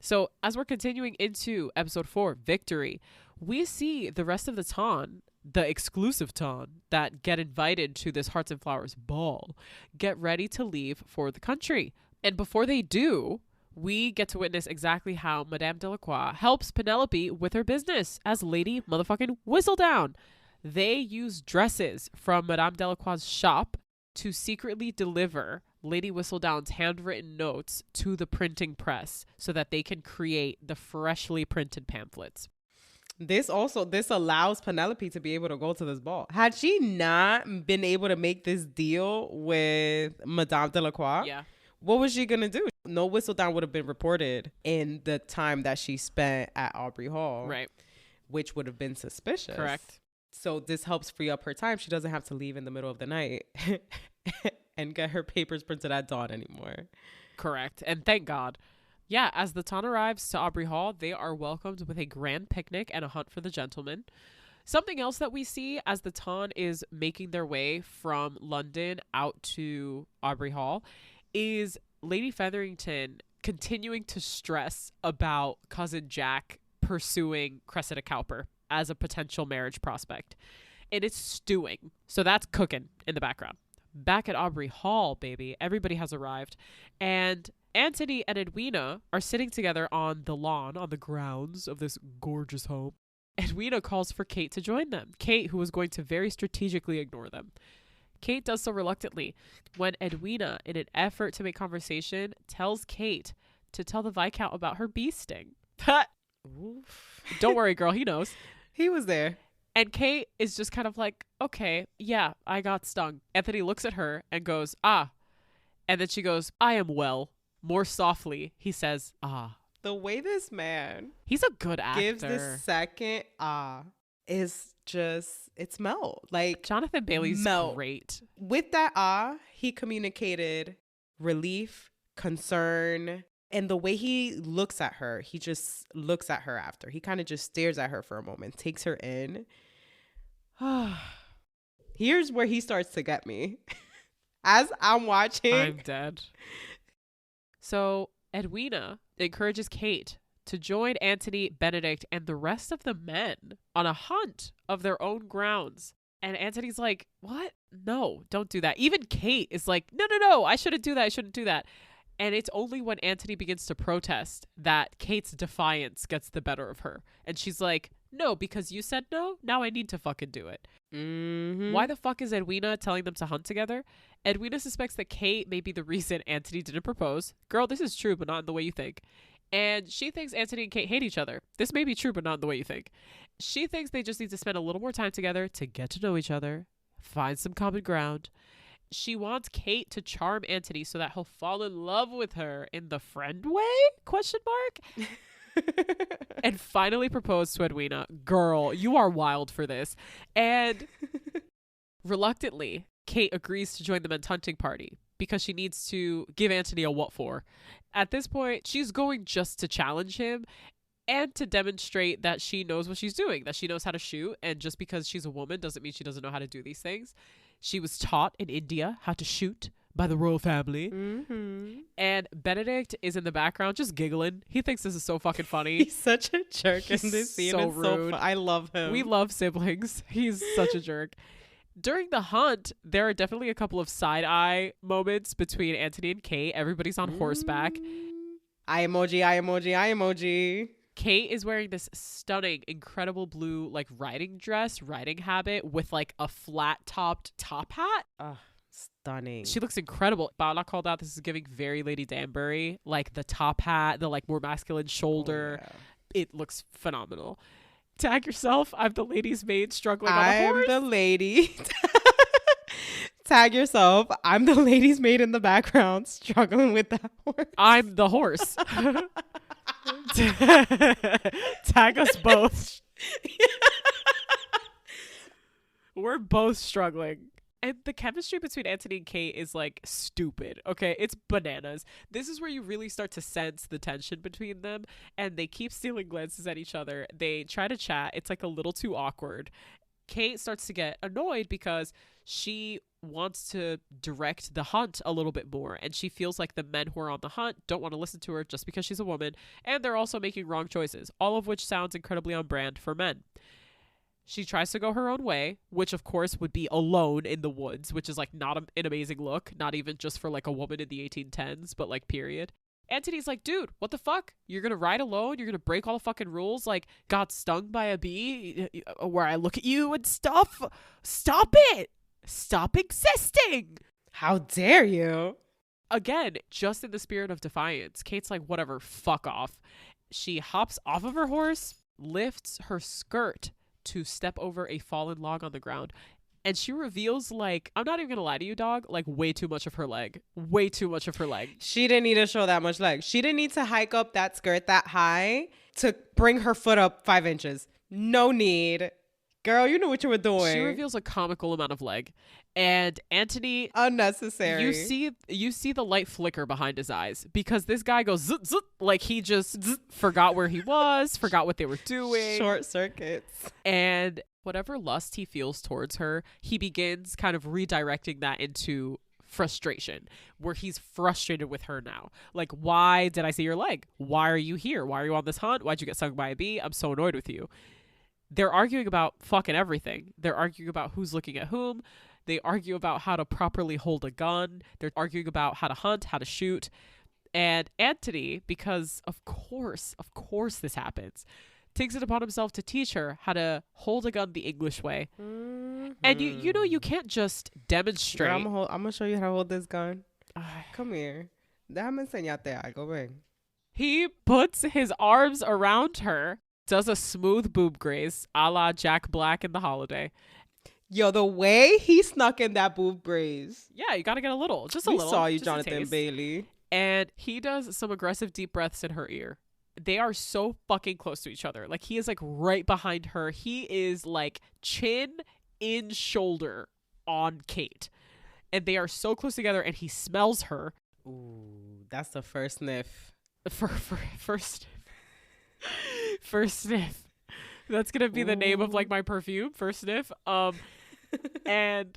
So as we're continuing into episode 4, Victory, we see the rest of the Ton, the exclusive Ton that get invited to this Hearts and Flowers ball, get ready to leave for the country. And before they do, we get to witness exactly how Madame Delacroix helps Penelope with her business as Lady motherfucking Whistledown. They use dresses from Madame Delacroix's shop to secretly deliver Lady Whistledown's handwritten notes to the printing press so that they can create the freshly printed pamphlets. This allows Penelope to be able to go to this ball. Had she not been able to make this deal with Madame Delacroix, what was she going to do? No Whistledown would have been reported in the time that she spent at Aubrey Hall. Right. Which would have been suspicious. Correct. So this helps free up her time. She doesn't have to leave in the middle of the night and get her papers printed at dawn anymore. Correct. And thank God. Yeah, as the Ton arrives to Aubrey Hall, they are welcomed with a grand picnic and a hunt for the gentleman. Something else that we see as the Ton is making their way from London out to Aubrey Hall is Lady Featherington continuing to stress about cousin Jack pursuing Cressida Cowper as a potential marriage prospect. And it's stewing. So that's cooking in the background. Back at Aubrey Hall, baby, everybody has arrived. And Antony and Edwina are sitting together on the lawn, on the grounds of this gorgeous home. Edwina calls for Kate to join them. Kate, who was going to very strategically ignore them. Kate does so reluctantly when Edwina, in an effort to make conversation, tells Kate to tell the Viscount about her bee sting. Don't worry, girl. He knows. He was there. And Kate is just kind of like, okay, yeah, I got stung. Anthony looks at her and goes, ah. And then she goes, I am well. More softly, he says, ah. The way this man, he's a good actor, gives the second ah is just, it's melt. Like Jonathan Bailey's great. With that ah, he communicated relief, concern, and the way he looks at her, he just looks at her after. He kind of just stares at her for a moment, takes her in. Here's where he starts to get me. As I'm watching, I'm dead. So Edwina encourages Kate to join Antony, Benedict, and the rest of the men on a hunt of their own grounds. And Antony's like, what? No, don't do that. Even Kate is like, no, I shouldn't do that. And it's only when Antony begins to protest that Kate's defiance gets the better of her. And she's like, no, because you said no, now I need to fucking do it. Mm-hmm. Why the fuck is Edwina telling them to hunt together? Edwina suspects that Kate may be the reason Antony didn't propose. Girl, this is true, but not in the way you think. And she thinks Antony and Kate hate each other. This may be true, but not in the way you think. She thinks they just need to spend a little more time together to get to know each other, find some common ground. She wants Kate to charm Antony so that he'll fall in love with her in the friend way? And finally propose to Edwina. Girl, you are wild for this. And reluctantly, Kate agrees to join the men's hunting party because she needs to give Antony a what for. At this point, she's going just to challenge him and to demonstrate that she knows what she's doing, that she knows how to shoot. And just because she's a woman doesn't mean she doesn't know how to do these things. She was taught in India how to shoot by the royal family. Mm-hmm. And Benedict is in the background just giggling. He thinks this is so fucking funny. He's such a jerk in this scene. So it's rude. I love him. We love siblings. He's such a jerk. During the hunt, there are definitely a couple of side-eye moments between Antony and Kate. Everybody's on horseback. Eye emoji. Kate is wearing this stunning, incredible blue, like, riding habit with, like, a flat-topped top hat. Stunning. She looks incredible. Paola called out this is giving very Lady Danbury. Like, the top hat, the, like, more masculine shoulder. Oh, yeah. It looks phenomenal. Tag yourself. I'm the lady's maid struggling on a horse. I'm the lady. Tag yourself. I'm the lady's maid in the background struggling with that horse. I'm the horse. Tag us both. We're both struggling. And the chemistry between Anthony and Kate is like stupid. Okay, it's bananas. This is where you really start to sense the tension between them, and they keep stealing glances at each other. They try to chat. It's like a little too awkward. Kate starts to get annoyed because she wants to direct the hunt a little bit more, and she feels like the men who are on the hunt don't want to listen to her just because she's a woman, and they're also making wrong choices, all of which sounds incredibly on brand for men. She tries to go her own way, which of course would be alone in the woods, which is like not an amazing look, not even just for like a woman in the 1810s, but like period. Antony's like, dude, what the fuck? You're gonna ride alone? You're gonna break all the fucking rules? Like, got stung by a bee where I look at you and stuff? Stop it! Stop existing! How dare you? Again, just in the spirit of defiance, Kate's like, whatever, fuck off. She hops off of her horse, lifts her skirt to step over a fallen log on the ground, and she reveals, like, I'm not even gonna lie to you, dog, like way too much of her leg. Way too much of her leg. She didn't need to show that much leg. She didn't need to hike up that skirt that high to bring her foot up 5 inches. No need. Girl, you knew what you were doing. She reveals a comical amount of leg, and Antony, unnecessary. You see the light flicker behind his eyes because this guy goes zut, zut, like he just forgot where he was, forgot what they were doing. Short circuits. And whatever lust he feels towards her, he begins kind of redirecting that into frustration, where he's frustrated with her now. Like, why did I see your leg? Why are you here? Why are you on this hunt? Why'd you get stung by a bee? I'm so annoyed with you. They're arguing about fucking everything. They're arguing about who's looking at whom. They argue about how to properly hold a gun. They're arguing about how to hunt, how to shoot. And Antony, because of course this happens, takes it upon himself to teach her how to hold a gun the English way. Mm-hmm. And you know, you can't just demonstrate. Girl, I'm gonna show you how to hold this gun. Come here. Déjame enseñarte algo, ven. He puts his arms around her, does a smooth boob graze a la Jack Black in The Holiday. Yo, the way he snuck in that boob graze. Yeah, you gotta get a little. Just a we little. We saw you, just Jonathan Bailey. And he does some aggressive deep breaths in her ear. They are so fucking close to each other. Like, he is like right behind her. He is like chin in shoulder on Kate. And they are so close together, and he smells her. Ooh, that's the first sniff. First sniff. That's gonna be the name of like my perfume. First sniff. And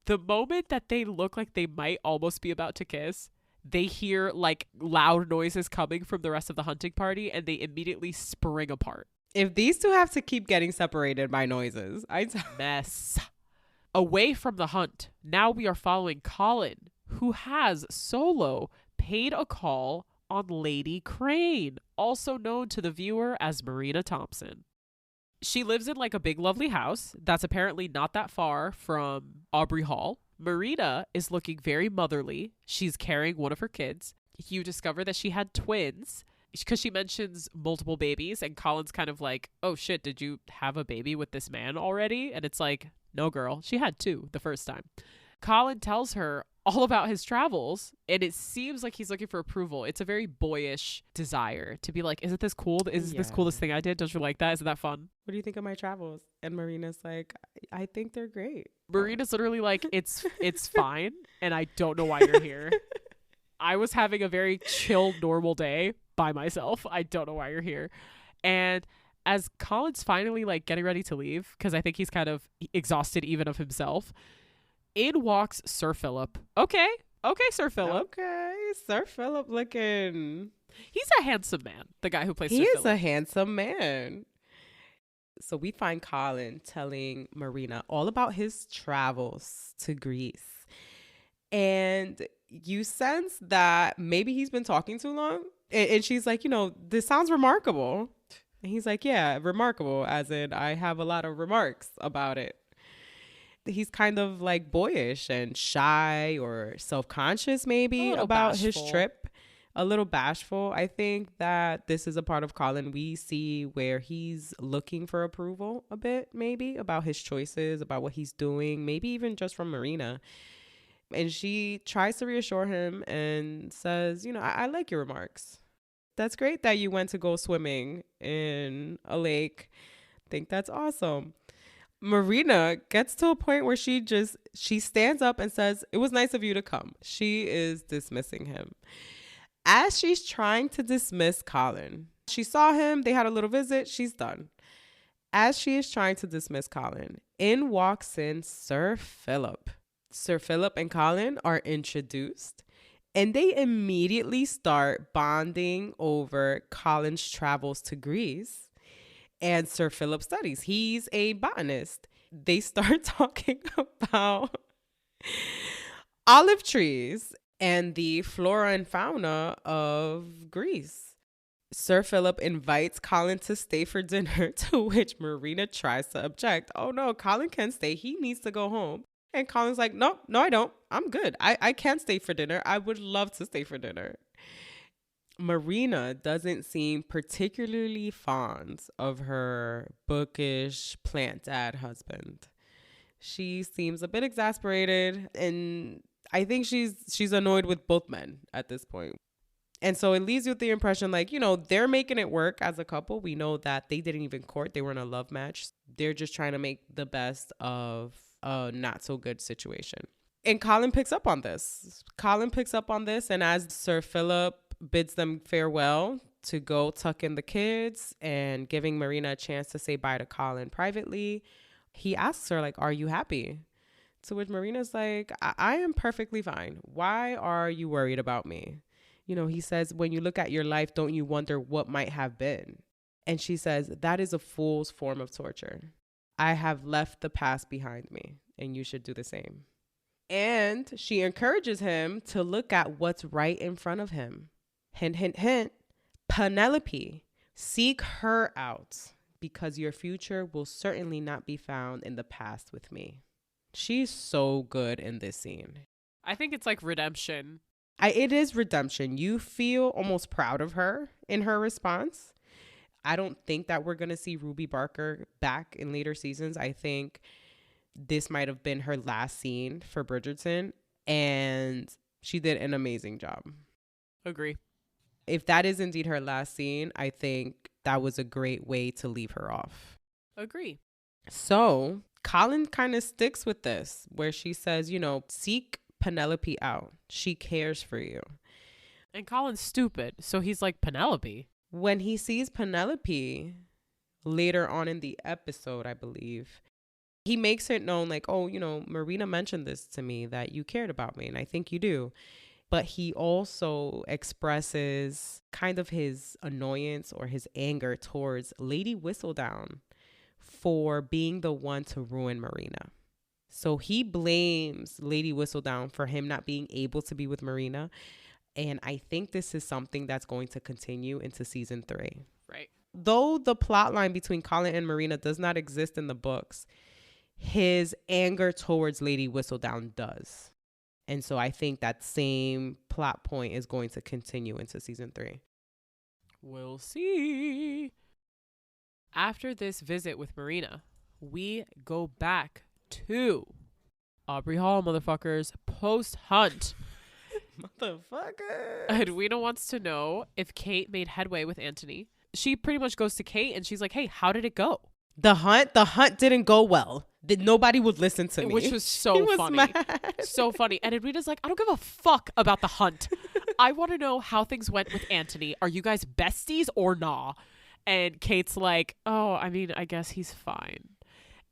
the moment that they look like they might almost be about to kiss, they hear like loud noises coming from the rest of the hunting party, and they immediately spring apart. If these two have to keep getting separated by noises, mess. Away from the hunt, now we are following Colin, who has solo paid a call on Lady Crane, also known to the viewer as Marina Thompson. She lives in like a big lovely house that's apparently not that far from Aubrey Hall. Marina is looking very motherly. She's carrying one of her kids. You discover that she had twins because she mentions multiple babies, and Colin's kind of like, oh shit, did you have a baby with this man already? And it's like, no girl, she had 2 the first time. Colin tells her all about his travels, and it seems like he's looking for approval. It's a very boyish desire to be like, isn't this cool? Is this coolest thing I did? Don't you like that? Isn't that fun? What do you think of my travels? And Marina's like, I think they're great. Marina's literally like, it's fine, and I don't know why you're here. I was having a very chill, normal day by myself. I don't know why you're here. And as Colin's finally like getting ready to leave, because I think he's kind of exhausted even of himself, in walks Sir Philip. Okay, Sir Philip. Okay, Sir Philip looking. He's a handsome man, the guy who plays Sir Philip. He is a handsome man. So we find Colin telling Marina all about his travels to Greece. And you sense that maybe he's been talking too long. And she's like, this sounds remarkable. And he's like, yeah, remarkable, as in I have a lot of remarks about it. He's kind of like boyish and shy or self-conscious maybe about his trip. A little bashful. I think that this is a part of Colin we see where he's looking for approval a bit, maybe, about his choices, about what he's doing, maybe even just from Marina. And she tries to reassure him and says, I like your remarks. That's great that you went to go swimming in a lake. Think that's awesome. Marina gets to a point where she stands up and says, it was nice of you to come. She is dismissing him. As she's trying to dismiss Colin, she saw him, they had a little visit, she's done. As she is trying to dismiss Colin, in walks in Sir Philip. Sir Philip and Colin are introduced, and they immediately start bonding over Colin's travels to Greece and Sir Philip's studies. He's a botanist. They start talking about olive trees and the flora and fauna of Greece. Sir Philip invites Colin to stay for dinner, to which Marina tries to object. Oh no, Colin can't stay. He needs to go home. And Colin's like, no, I don't. I'm good. I can't stay for dinner. I would love to stay for dinner. Marina doesn't seem particularly fond of her bookish plant dad husband. She seems a bit exasperated, and I think she's annoyed with both men at this point. And so it leaves you with the impression like, they're making it work as a couple. We know that they didn't even court. They were in a love match. They're just trying to make the best of a not so good situation. And Colin picks up on this. And as Sir Philip bids them farewell to go tuck in the kids and giving Marina a chance to say bye to Colin privately, he asks her, like, are you happy? To which Marina's like, I am perfectly fine. Why are you worried about me? He says, when you look at your life, don't you wonder what might have been? And she says, that is a fool's form of torture. I have left the past behind me, and you should do the same. And she encourages him to look at what's right in front of him. Hint, hint, hint. Penelope, seek her out, because your future will certainly not be found in the past with me. She's so good in this scene. I think it's like redemption. It is redemption. You feel almost proud of her in her response. I don't think that we're going to see Ruby Barker back in later seasons. I think this might have been her last scene for Bridgerton, and she did an amazing job. Agree. If that is indeed her last scene, I think that was a great way to leave her off. Agree. So Colin kind of sticks with this, where she says, seek Penelope out. She cares for you. And Colin's stupid, so he's like, Penelope? When he sees Penelope later on in the episode, I believe, he makes it known like, oh, Marina mentioned this to me, that you cared about me, and I think you do. But he also expresses kind of his annoyance or his anger towards Lady Whistledown for being the one to ruin Marina. So he blames Lady Whistledown for him not being able to be with Marina. And I think this is something that's going to continue into season 3. Right. Though the plot line between Colin and Marina does not exist in the books, his anger towards Lady Whistledown does. And so I think that same plot point is going to continue into season 3. We'll see. After this visit with Marina, we go back to Aubrey Hall, motherfuckers, post-hunt. Motherfucker. Edwina wants to know if Kate made headway with Anthony. She pretty much goes to Kate and she's like, hey, how did it go? The hunt didn't go well. Nobody would listen to me. Which was so funny. Mad. So funny. And Edwina's like, I don't give a fuck about the hunt. I want to know how things went with Anthony. Are you guys besties or nah? And Kate's like, oh, I mean, I guess he's fine.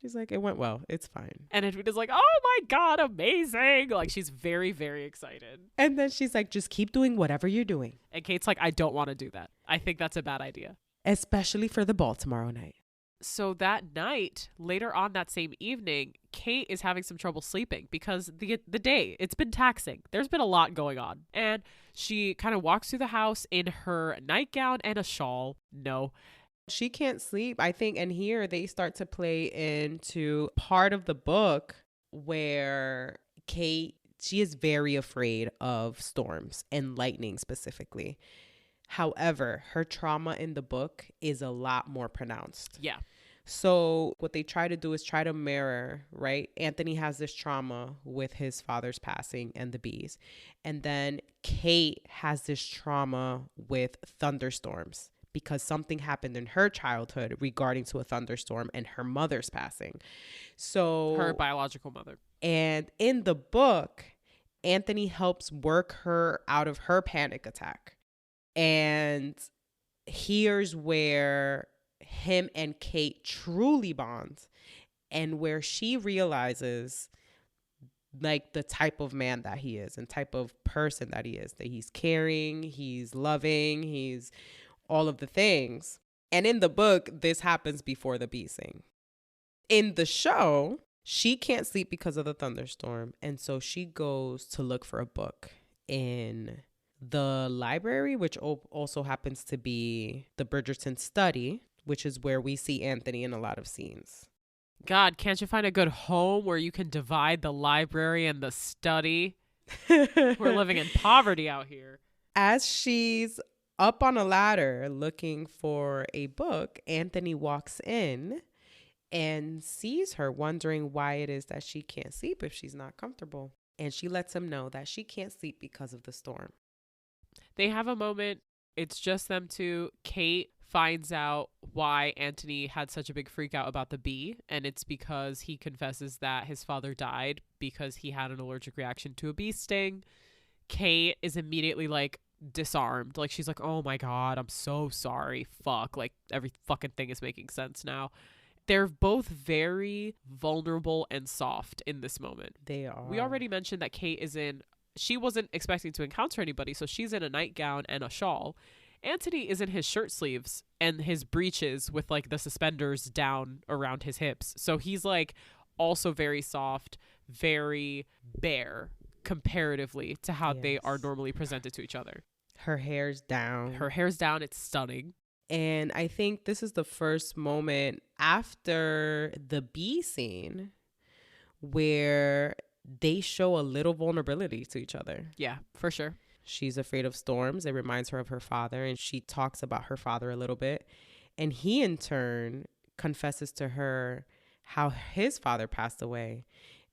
She's like, it went well. It's fine. And Edwina's like, oh my God, amazing. Like, she's very, very excited. And then she's like, just keep doing whatever you're doing. And Kate's like, I don't want to do that. I think that's a bad idea. Especially for the ball tomorrow night. So that night, later on that same evening, Kate is having some trouble sleeping because the day, it's been taxing. There's been a lot going on. And she kind of walks through the house in her nightgown and a shawl. No. She can't sleep, I think. And here they start to play into part of the book where Kate, she is very afraid of storms and lightning specifically. However, her trauma in the book is a lot more pronounced. Yeah. So what they try to do is try to mirror, right? Anthony has this trauma with his father's passing and the bees. And then Kate has this trauma with thunderstorms because something happened in her childhood regarding to a thunderstorm and her mother's passing. So Her biological mother. And in the book, Anthony helps work her out of her panic attack. And here's where him and Kate truly bond, and where she realizes like the type of man that he is and type of person that he is, that he's caring, he's loving, he's all of the things. And in the book, this happens before the bee sing. In the show, she can't sleep because of the thunderstorm, and so she goes to look for a book in the library, which also happens to be the Bridgerton study, which is where we see Anthony in a lot of scenes. God, can't you find a good home where you can divide the library and the study? We're living in poverty out here. As she's up on a ladder looking for a book, Anthony walks in and sees her, wondering why it is that she can't sleep if she's not comfortable. And she lets him know that she can't sleep because of the storm. They have a moment. It's just them two. Kate finds out why Anthony had such a big freak out about the bee, and it's because he confesses that his father died because he had an allergic reaction to a bee sting. Kate is immediately like disarmed. Like, she's like, oh my God, I'm so sorry. Fuck. Like, every fucking thing is making sense now. They're both very vulnerable and soft in this moment. They are. We already mentioned that Kate she wasn't expecting to encounter anybody, so she's in a nightgown and a shawl. Anthony is in his shirt sleeves and his breeches with like the suspenders down around his hips. So he's like also very soft, very bare comparatively to how they are normally presented to each other. Her hair's down. It's stunning. And I think this is the first moment after the bee scene where they show a little vulnerability to each other. Yeah, for sure. She's afraid of storms. It reminds her of her father, and she talks about her father a little bit. And he, in turn, confesses to her how his father passed away.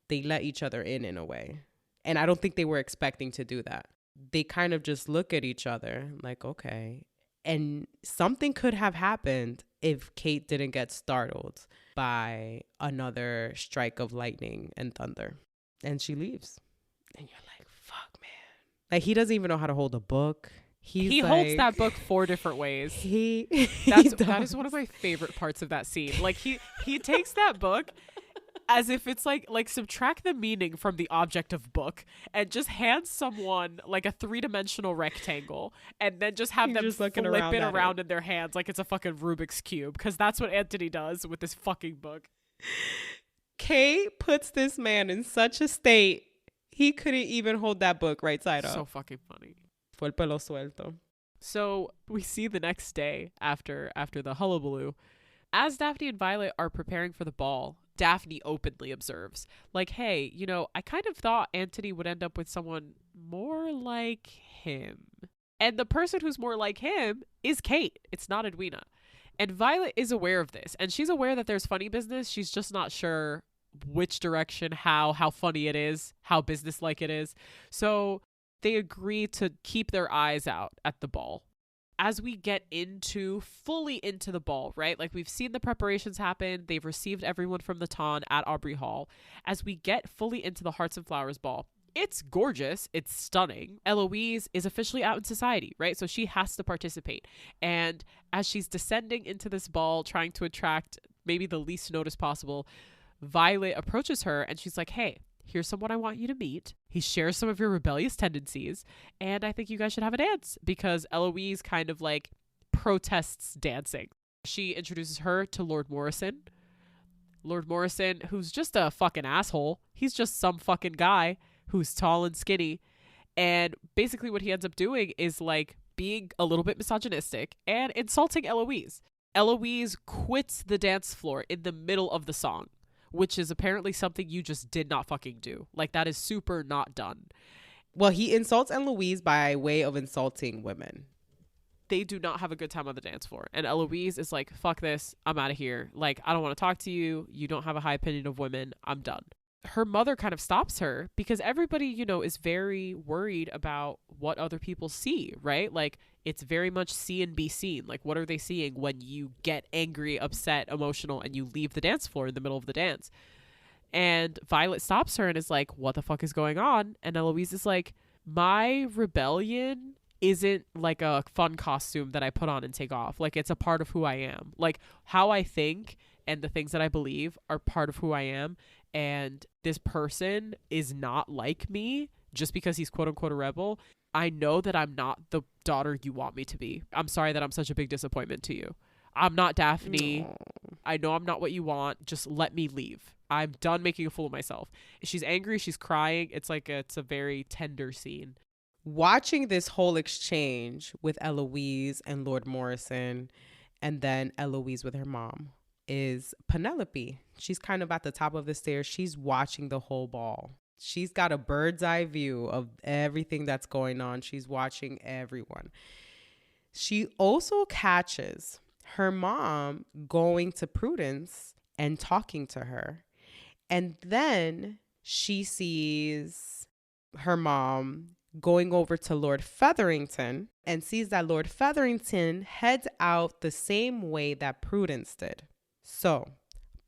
They let each other in a way. And I don't think they were expecting to do that. They kind of just look at each other like, okay. And something could have happened if Kate didn't get startled by another strike of lightning and thunder. And she leaves. And you're like, fuck, man. Like, he doesn't even know how to hold a book. He holds that book 4 different ways. That is one of my favorite parts of that scene. Like, he takes that book as if it's like subtract the meaning from the object of book and just hands someone like a 3-dimensional rectangle and then just have them just flip it around in their hands like it's a fucking Rubik's Cube, because that's what Anthony does with this fucking book. Kate puts this man in such a state he couldn't even hold that book right side up. So fucking funny. Fue el pelo suelto. So we see the next day after the hullabaloo, as Daphne and Violet are preparing for the ball, Daphne openly observes, like, hey, I kind of thought Anthony would end up with someone more like him. And the person who's more like him is Kate. It's not Edwina. And Violet is aware of this. And she's aware that there's funny business. She's just not sure which direction, how funny it is, how businesslike it is. So they agree to keep their eyes out at the ball. As we get fully into the ball, right? Like, we've seen the preparations happen. They've received everyone from the Ton at Aubrey Hall. As we get fully into the Hearts and Flowers ball, it's gorgeous. It's stunning. Eloise is officially out in society, right? So she has to participate. And as she's descending into this ball, trying to attract maybe the least notice possible, Violet approaches her and she's like, hey, here's someone I want you to meet. He shares some of your rebellious tendencies, and I think you guys should have a dance, because Eloise kind of like protests dancing. She introduces her to Lord Morrison. Lord Morrison, who's just a fucking asshole. He's just some fucking guy who's tall and skinny. And basically what he ends up doing is like being a little bit misogynistic and insulting Eloise. Eloise quits the dance floor in the middle of the song, which is apparently something you just did not fucking do. Like, that is super not done. Well, he insults Eloise by way of insulting women. They do not have a good time on the dance floor. And Eloise is like, fuck this. I'm out of here. Like, I don't want to talk to you. You don't have a high opinion of women. I'm done. Her mother kind of stops her because everybody, you know, is very worried about what other people see, right? Like, it's very much see and be seen. Like, what are they seeing when you get angry, upset, emotional, and you leave the dance floor in the middle of the dance? And Violet stops her and is like, what the fuck is going on? And Eloise is like, my rebellion isn't like a fun costume that I put on and take off. Like, it's a part of who I am. Like, how I think and the things that I believe are part of who I am. And this person is not like me just because he's quote unquote a rebel. I know that I'm not the daughter you want me to be. I'm sorry that I'm such a big disappointment to you. I'm not Daphne. No. I know I'm not what you want. Just let me leave. I'm done making a fool of myself. She's angry. She's crying. It's a very tender scene. Watching this whole exchange with Eloise and Lord Morrison, and then Eloise with her mom, is Penelope. She's kind of at the top of the stairs. She's watching the whole ball. She's got a bird's eye view of everything that's going on. She's watching everyone. She also catches her mom going to Prudence and talking to her. And then she sees her mom going over to Lord Featherington and sees that Lord Featherington heads out the same way that Prudence did. So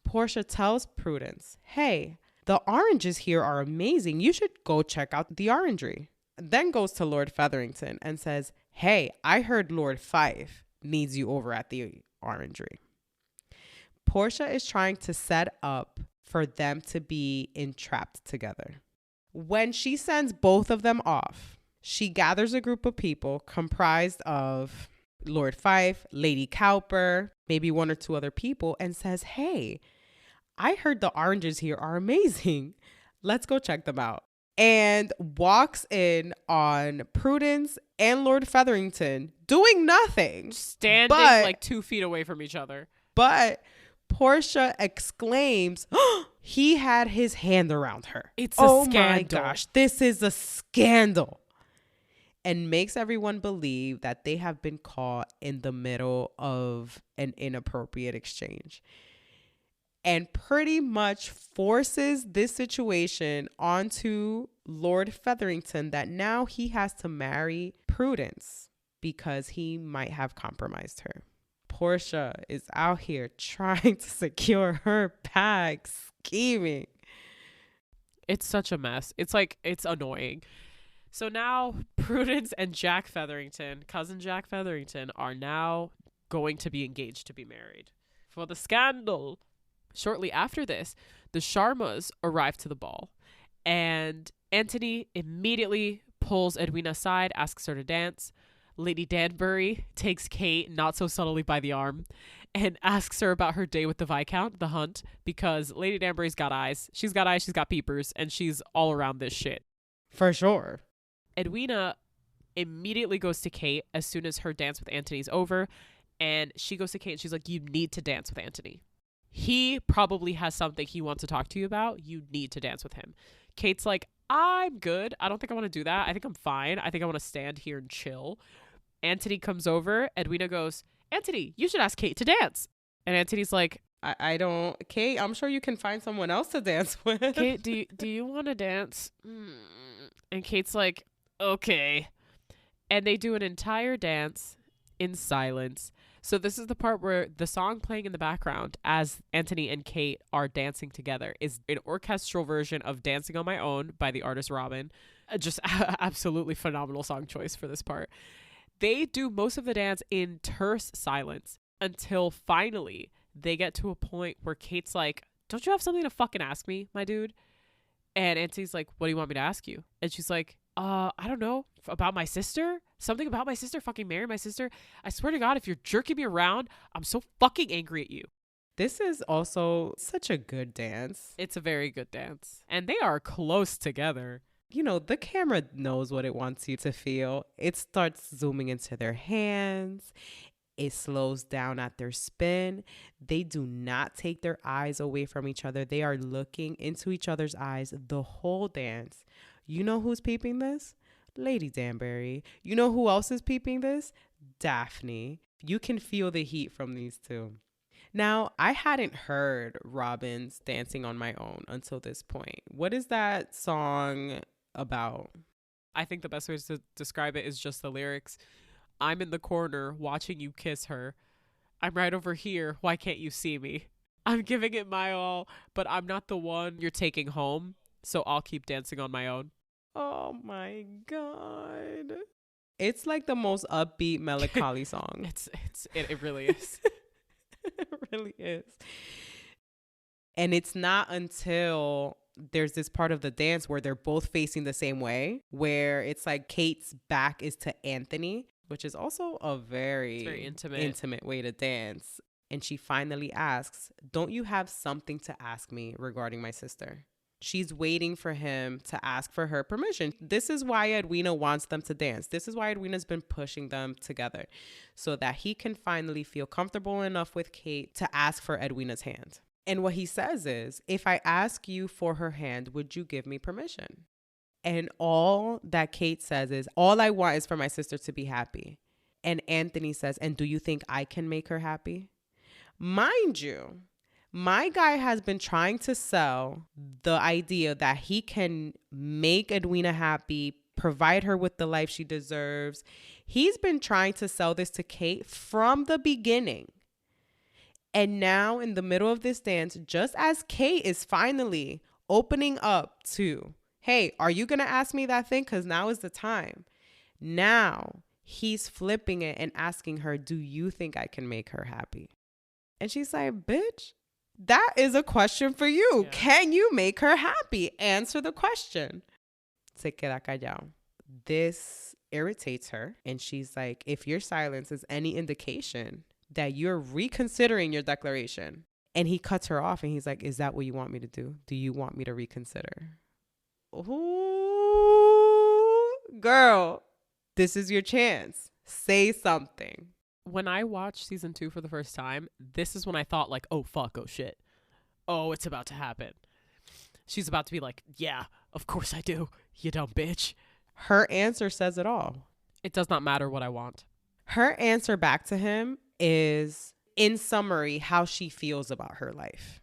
Portia tells Prudence, hey, the oranges here are amazing. You should go check out the orangery. Then goes to Lord Featherington and says, hey, I heard Lord Fife needs you over at the orangery. Portia is trying to set up for them to be entrapped together. When she sends both of them off, she gathers a group of people comprised of Lord Fife, Lady Cowper, maybe one or two other people, and says, hey, I heard the oranges here are amazing. Let's go check them out. And walks in on Prudence and Lord Featherington doing nothing. Standing like 2 feet away from each other. But Portia exclaims, oh, he had his hand around her. It's a scandal. Oh my gosh, this is a scandal. And makes everyone believe that they have been caught in the middle of an inappropriate exchange. And pretty much forces this situation onto Lord Featherington that now he has to marry Prudence because he might have compromised her. Portia is out here trying to secure her bag, scheming. It's such a mess. It's annoying. So now Prudence and Jack Featherington, cousin Jack Featherington, are now going to be engaged to be married for the scandal. Shortly after this, the Sharmas arrive to the ball, and Antony immediately pulls Edwina aside, asks her to dance. Lady Danbury takes Kate not so subtly by the arm and asks her about her day with the Viscount, the hunt, because Lady Danbury's got eyes. She's got eyes, she's got peepers, and she's all around this shit. For sure. Edwina immediately goes to Kate as soon as her dance with Antony's over, and she goes to Kate and she's like, you need to dance with Antony. He probably has something he wants to talk to you about. You need to dance with him. Kate's like, I'm good. I don't think I want to do that. I think I'm fine. I think I want to stand here and chill. Antony comes over. Edwina goes, Antony, you should ask Kate to dance. And Antony's like, I don't, Kate, I'm sure you can find someone else to dance with. Kate, do you want to dance? And Kate's like, okay. And they do an entire dance in silence. So this is the part where the song playing in the background as Antony and Kate are dancing together is an orchestral version of Dancing on My Own by the artist Robin. Just absolutely phenomenal song choice for this part. They do most of the dance in terse silence until finally they get to a point where Kate's like, don't you have something to fucking ask me, my dude? And Antony's like, what do you want me to ask you? And she's like, I don't know, about my sister? Something about my sister? Fucking marry my sister? I swear to God, if you're jerking me around, I'm so fucking angry at you. This is also such a good dance. It's a very good dance. And they are close together. You know, the camera knows what it wants you to feel. It starts zooming into their hands. It slows down at their spin. They do not take their eyes away from each other. They are looking into each other's eyes the whole dance. You know who's peeping this? Lady Danbury. You know who else is peeping this? Daphne. You can feel the heat from these two. Now, I hadn't heard Robin's Dancing on My Own until this point. What is that song about? I think the best way to describe it is just the lyrics. I'm in the corner watching you kiss her. I'm right over here. Why can't you see me? I'm giving it my all, but I'm not the one you're taking home, so I'll keep dancing on my own. Oh my God. It's like the most upbeat melancholy song. It really is. It really is. And it's not until there's this part of the dance where they're both facing the same way, where it's like Kate's back is to Anthony, which is also a very intimate way to dance. And she finally asks, don't you have something to ask me regarding my sister? She's waiting for him to ask for her permission. This is why Edwina wants them to dance. This is why Edwina's been pushing them together, so that he can finally feel comfortable enough with Kate to ask for Edwina's hand. And what he says is, if I ask you for her hand, would you give me permission? And all that Kate says is, all I want is for my sister to be happy. And Anthony says, and do you think I can make her happy? Mind you, my guy has been trying to sell the idea that he can make Edwina happy, provide her with the life she deserves. He's been trying to sell this to Kate from the beginning. And now in the middle of this dance, just as Kate is finally opening up to, hey, are you going to ask me that thing? Because now is the time. Now he's flipping it and asking her, do you think I can make her happy? And she's like, bitch, that is a question for you. Yeah. Can you make her happy? Answer the question. Se queda callado. This irritates her. And she's like, if your silence is any indication that you're reconsidering your declaration. And he cuts her off and he's like, is that what you want me to do? Do you want me to reconsider? Ooh, girl, this is your chance. Say something. When I watched season 2 for the first time, this is when I thought like, oh, fuck, oh, shit. Oh, it's about to happen. She's about to be like, yeah, of course I do, you dumb bitch. Her answer says it all. It does not matter what I want. Her answer back to him is, in summary, how she feels about her life.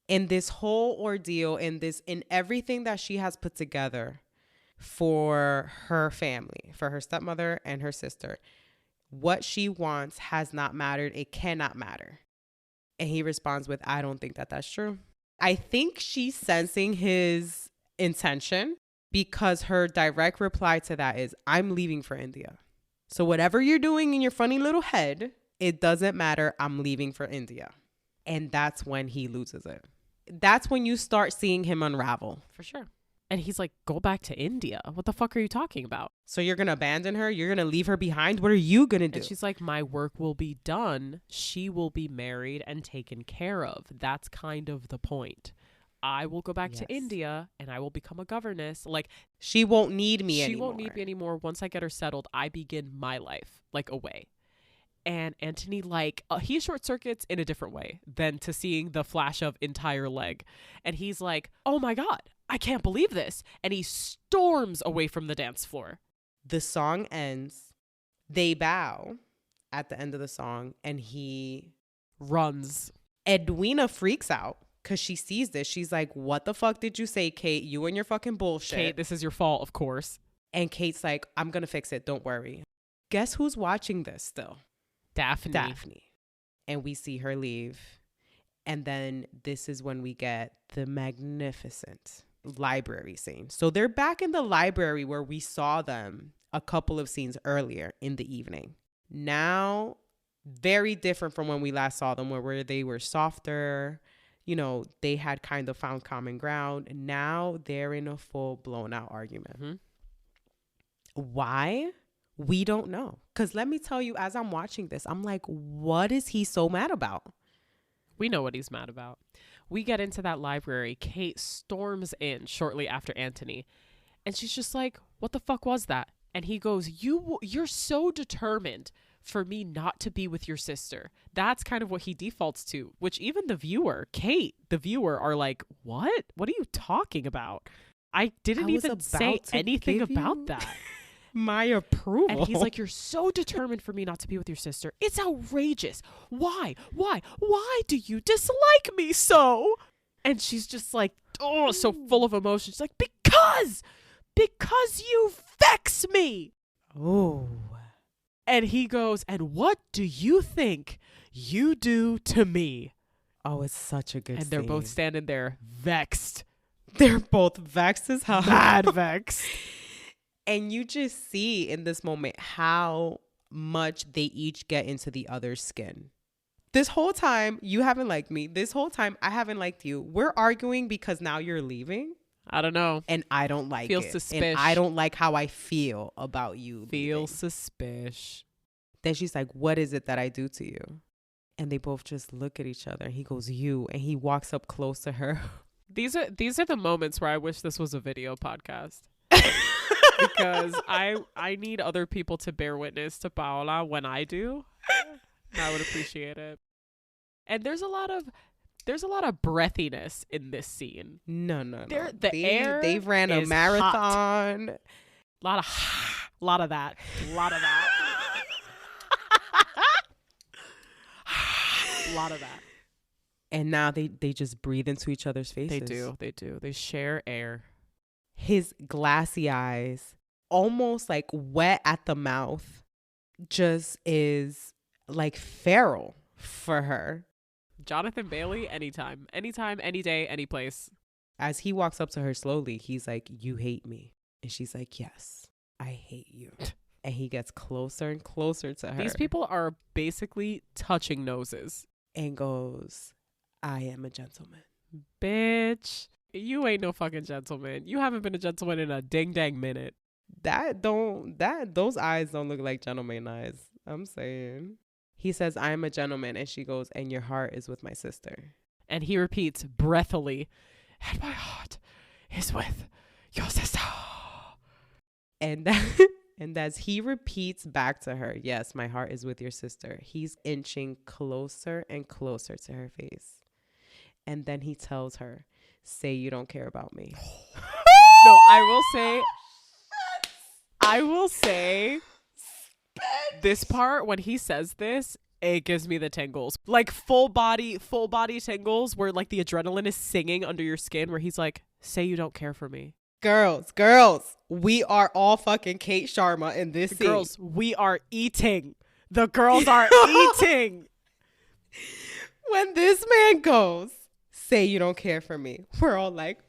In this whole ordeal, in everything that she has put together for her family, for her stepmother and her sister, what she wants has not mattered. It cannot matter. And he responds with, I don't think that that's true. I think she's sensing his intention because her direct reply to that is, I'm leaving for India. So whatever you're doing in your funny little head, it doesn't matter. I'm leaving for India. And that's when he loses it. That's when you start seeing him unravel. For sure. And he's like, go back to India. What the fuck are you talking about? So you're going to abandon her? You're going to leave her behind? What are you going to do? And she's like, my work will be done. She will be married and taken care of. That's kind of the point. I will go back to India and I will become a governess. Like, she won't need me anymore. She won't need me anymore. Once I get her settled, I begin my life, like, away. And Anthony, like, he short circuits in a different way than to seeing the flash of entire leg. And he's like, oh my God, I can't believe this. And he storms away from the dance floor. The song ends. They bow at the end of the song and he runs. Edwina freaks out because she sees this. She's like, what the fuck did you say, Kate? You and your fucking bullshit. Kate, this is your fault, of course. And Kate's like, I'm going to fix it. Don't worry. Guess who's watching this still? Daphne. And we see her leave. And then this is when we get the magnificent library scene. So they're back in the library where we saw them a couple of scenes earlier in the evening. Now, very different from when we last saw them, where they were softer. You know, they had kind of found common ground. Now they're in a full blown out argument. Mm-hmm. Why? We don't know. Because let me tell you, as I'm watching this, I'm like, what is he so mad about? We know what he's mad about. We get into that library. Kate storms in shortly after Anthony. And she's just like, what the fuck was that? And he goes, you're so determined for me not to be with your sister. That's kind of what he defaults to, which even the viewer, Kate, the viewer, are like, what? What are you talking about? I didn't even say anything about that. My approval. And he's like, you're so determined for me not to be with your sister. It's outrageous. Why do you dislike me so? And she's just like, oh, so full of emotion. She's like, because you vex me. Oh. And he goes, and what do you think you do to me? Oh, it's such a good And they're scene. both standing there vexed. They're both vexed as hell. Mad vexed. And you just see in this moment how much they each get into the other's skin. This whole time, you haven't liked me. This whole time, I haven't liked you. We're arguing because now you're leaving. I don't know. And I don't like Feel it. suspicious. And I don't like how I feel about you. Feel leaving. suspicious. Then she's like, what is it that I do to you? And they both just look at each other. He goes, you. And he walks up close to her. These are the moments where I wish this was a video podcast. Because I need other people to bear witness to Paola when I do. I would appreciate it. And there's a lot of breathiness in this scene. No. Air They've ran a is marathon. A lot of that. A lot of that. A lot of that. And now they just breathe into each other's faces. They do. They share air. His glassy eyes, almost like wet at the mouth, just is like feral for her. Jonathan Bailey, anytime, any day, any place. As he walks up to her slowly, he's like, you hate me. And she's like, yes, I hate you. And he gets closer and closer to her. These people are basically touching noses. And goes, I am a gentleman. Bitch, you ain't no fucking gentleman. You haven't been a gentleman in a dang minute. Those eyes don't look like gentleman eyes. I'm saying. He says, I am a gentleman. And she goes, and your heart is with my sister. And he repeats breathily, and my heart is with your sister. And as he repeats back to her, yes, my heart is with your sister, he's inching closer and closer to her face. And then he tells her, say you don't care about me. No, I will say this part, when he says this, it gives me the tingles. Like full body tingles where like the adrenaline is singing under your skin, where he's like, say you don't care for me. Girls, we are all fucking Kate Sharma in this scene. Girls, we are eating. The girls are eating. When this man goes, say you don't care for me, we're all like,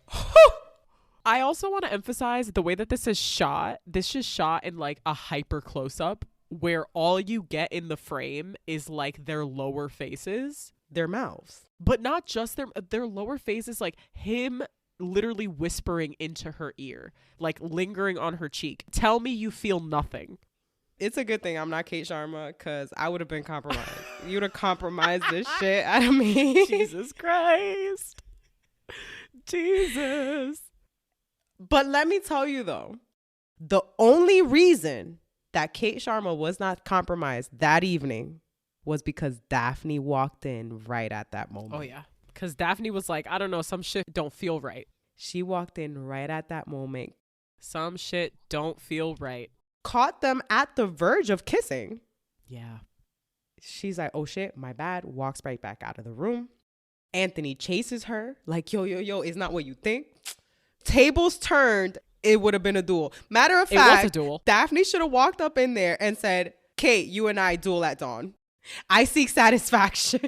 I also want to emphasize the way that this is shot. This is shot in like a hyper close up where all you get in the frame is like their lower faces, their mouths, but not just their lower faces, like him literally whispering into her ear, like lingering on her cheek. Tell me you feel nothing. It's a good thing I'm not Kate Sharma, because I would have been compromised. You would have compromised this shit out of me. Jesus Christ. Jesus. But let me tell you though, the only reason that Kate Sharma was not compromised that evening was because Daphne walked in right at that moment. Oh yeah. Because Daphne was like, I don't know, some shit don't feel right. She walked in right at that moment. Some shit don't feel right. Caught them at the verge of kissing. Yeah. She's like, oh shit, my bad. Walks right back out of the room. Anthony chases her like, yo, it's not what you think. Tables turned. It would have been a duel. Matter of fact, it was a duel. Daphne should have walked up in there and said, Kate, you and I duel at dawn. I seek satisfaction.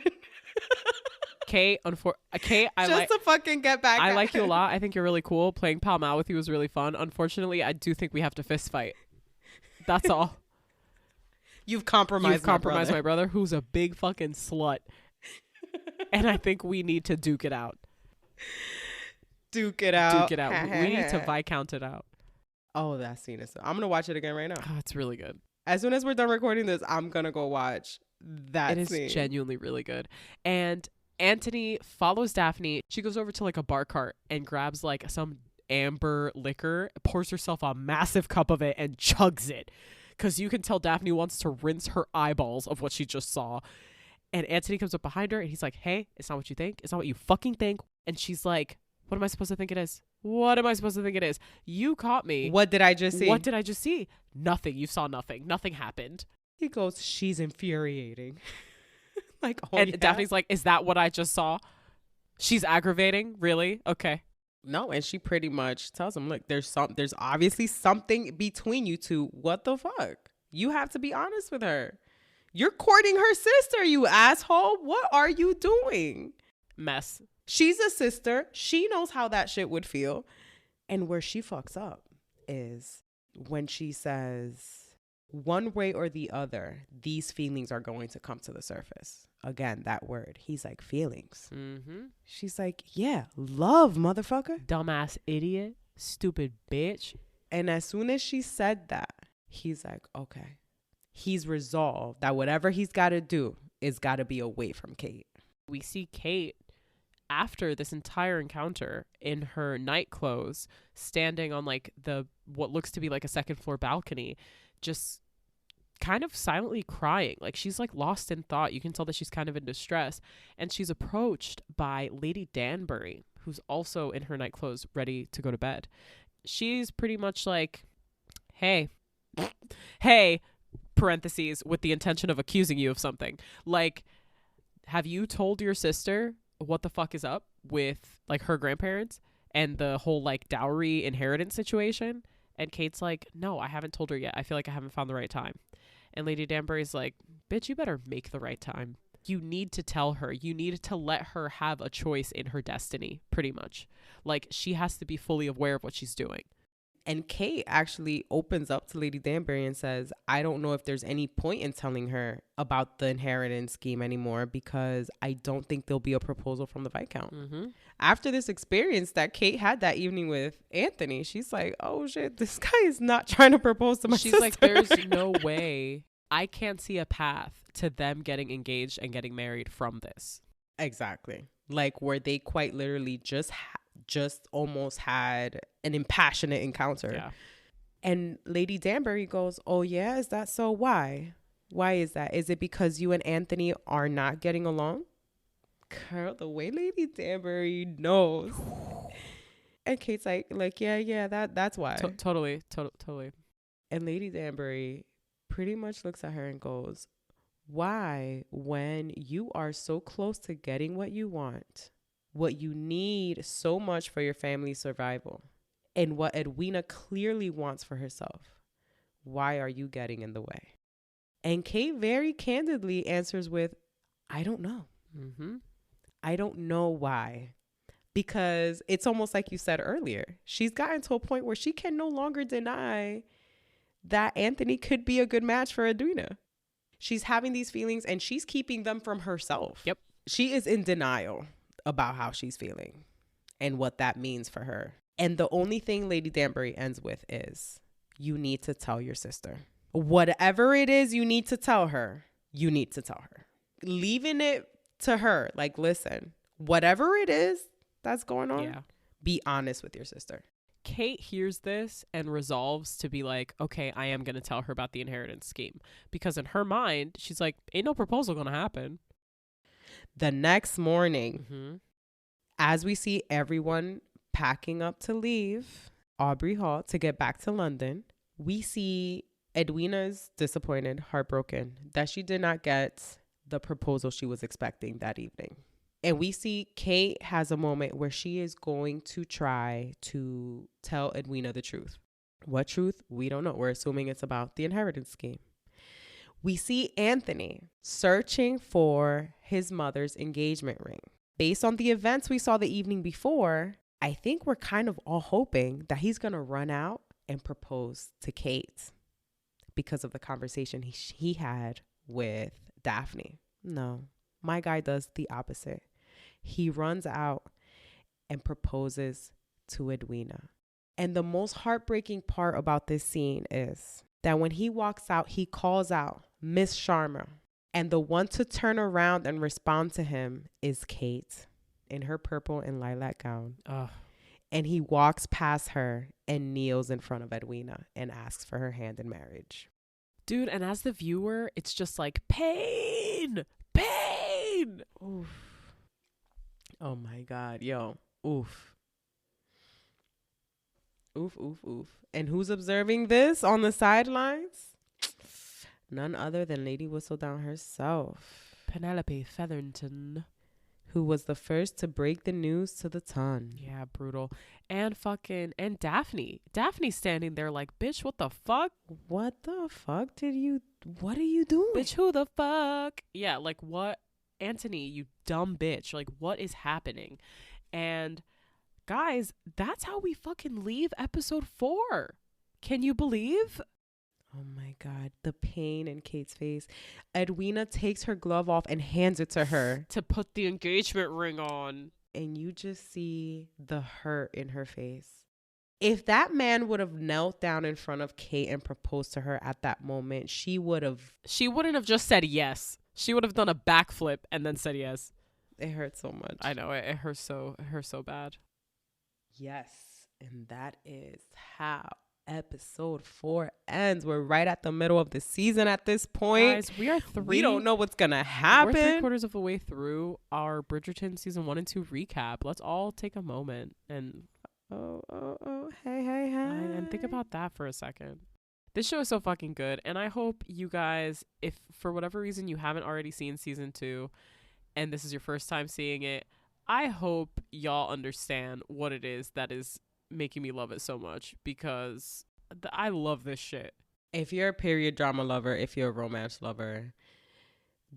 Kate, to fucking get back. I like you a lot. I think you're really cool. Playing Pall Mall with you was really fun. Unfortunately, I do think we have to fist fight. That's all. You've compromised my brother, who's a big fucking slut. And I think we need to duke it out. Duke it out. We need to Viscount it out. Oh, that scene is I'm going to watch it again right now. Oh, it's really good. As soon as we're done recording this, I'm going to go watch that scene. It is genuinely really good. And Anthony follows Daphne. She goes over to like a bar cart and grabs like some amber liquor, pours herself a massive cup of it and chugs it. Because you can tell Daphne wants to rinse her eyeballs of what she just saw. And Anthony comes up behind her and he's like, hey, it's not what you think. It's not what you fucking think. And she's like, What am I supposed to think it is? What am I supposed to think it is? You caught me. What did I just see? What did I just see? Nothing. You saw nothing. Nothing happened. He goes, she's infuriating. Like, oh, and yeah? Daphne's like, is that what I just saw? She's aggravating? Really? Okay. No, and she pretty much tells him, look, there's obviously something between you two. What the fuck? You have to be honest with her. You're courting her sister, you asshole. What are you doing? Mess. She's a sister. She knows how that shit would feel. And where she fucks up is when she says, one way or the other, these feelings are going to come to the surface. Again, that word. He's like, feelings. Mm-hmm. She's like, yeah, love, motherfucker. Dumbass idiot. Stupid bitch. And as soon as she said that, he's like, okay. He's resolved that whatever he's got to do is got to be away from Kate. We see Kate after this entire encounter in her night clothes, standing on like what looks to be like a second floor balcony, just kind of silently crying. Like she's like lost in thought. You can tell that she's kind of in distress. And she's approached by Lady Danbury, who's also in her night clothes, ready to go to bed. She's pretty much like, hey, parentheses, with the intention of accusing you of something. Like, have you told your sister what the fuck is up with like her grandparents and the whole like dowry inheritance situation? And Kate's like, no, I haven't told her yet. I feel like I haven't found the right time. And Lady Danbury's like, bitch, you better make the right time. You need to tell her. You need to let her have a choice in her destiny, pretty much. Like, she has to be fully aware of what she's doing. And Kate actually opens up to Lady Danbury and says, I don't know if there's any point in telling her about the inheritance scheme anymore because I don't think there'll be a proposal from the Viscount. Mm-hmm. After this experience that Kate had that evening with Anthony, she's like, oh shit, this guy is not trying to propose to my sister. She's like, there's no way. I can't see a path to them getting engaged and getting married from this. Exactly. Like where they quite literally just almost had an impassionate encounter. Yeah. And Lady Danbury goes, oh yeah, is that so? Why is that? Is it because you and Anthony are not getting along? Girl, the way Lady Danbury knows. And Kate's like yeah, that's why. Totally. And Lady Danbury pretty much looks at her and goes, why, when you are so close to getting what you want, what you need so much for your family's survival, and what Edwina clearly wants for herself, why are you getting in the way? And Kate very candidly answers with, I don't know. Mm-hmm. I don't know why. Because it's almost like you said earlier. She's gotten to a point where she can no longer deny that Anthony could be a good match for Edwina. She's having these feelings and she's keeping them from herself. Yep. She is in denial about how she's feeling and what that means for her. And the only thing Lady Danbury ends with is, you need to tell your sister. Whatever it is you need to tell her, you need to tell her. Leaving it to her, like, listen, whatever it is that's going on, be honest with your sister. Kate hears this and resolves to be like, okay, I am going to tell her about the inheritance scheme. Because in her mind, she's like, ain't no proposal going to happen. The next morning, mm-hmm. as we see everyone packing up to leave Aubrey Hall to get back to London, we see Edwina's disappointed, heartbroken that she did not get the proposal she was expecting that evening. And we see Kate has a moment where she is going to try to tell Edwina the truth. What truth? We don't know. We're assuming it's about the inheritance scheme. We see Anthony searching for his mother's engagement ring. Based on the events we saw the evening before, I think we're kind of all hoping that he's going to run out and propose to Kate because of the conversation he had with Daphne. No, my guy does the opposite. He runs out and proposes to Edwina. And the most heartbreaking part about this scene is that when he walks out, he calls out Miss Sharma. And the one to turn around and respond to him is Kate in her purple and lilac gown. Ugh. And he walks past her and kneels in front of Edwina and asks for her hand in marriage. Dude, and as the viewer, it's just like pain. Oof. Oh my God. Yo. Oof. Oof, oof, oof. And who's observing this on the sidelines? None other than Lady Whistledown herself. Penelope Featherington. Who was the first to break the news to the ton. Yeah, brutal. And Daphne. Daphne's standing there like, bitch, what the fuck? What the fuck what are you doing? Bitch, who the fuck? Yeah, like what? Anthony, you dumb bitch. Like, what is happening? And guys, that's how we fucking leave episode 4. Can you believe? Oh my God, the pain in Kate's face. Edwina takes her glove off and hands it to her. To put the engagement ring on. And you just see the hurt in her face. If that man would have knelt down in front of Kate and proposed to her at that moment, she wouldn't have just said yes. She would have done a backflip and then said yes. It hurts so much. I know, it hurts so bad. Yes, and that is how episode 4 ends. We're right at the middle of the season at this point. Guys, we don't know what's gonna happen. We're 3/4 of the way through our Bridgerton season 1 and 2 recap. Let's all take a moment and hey and think about that for a second. This show is so fucking good, and I hope you guys, if for whatever reason you haven't already seen season 2 and this is your first time seeing it, I hope y'all understand what it is that is making me love it so much, because I love this shit. If you're a period drama lover, if you're a romance lover,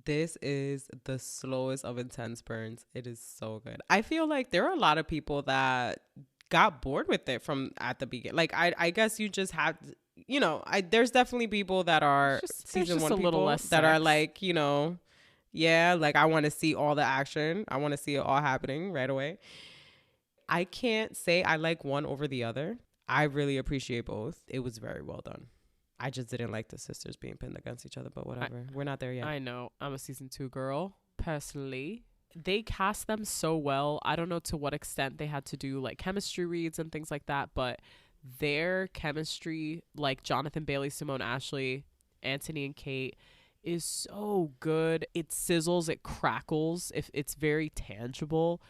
this is the slowest of intense burns. It is so good. I feel like there are a lot of people that got bored with it from at the beginning. Like I guess you just have to, there's definitely people that are season 1 people that are like, yeah, like I want to see all the action. I want to see it all happening right away. I can't say I like one over the other. I really appreciate both. It was very well done. I just didn't like the sisters being pinned against each other, but whatever. We're not there yet. I know. I'm a season 2 girl, personally. They cast them so well. I don't know to what extent they had to do like chemistry reads and things like that, but their chemistry, like Jonathan Bailey, Simone Ashley, Anthony and Kate, is so good. It sizzles, it crackles. If it's very tangible.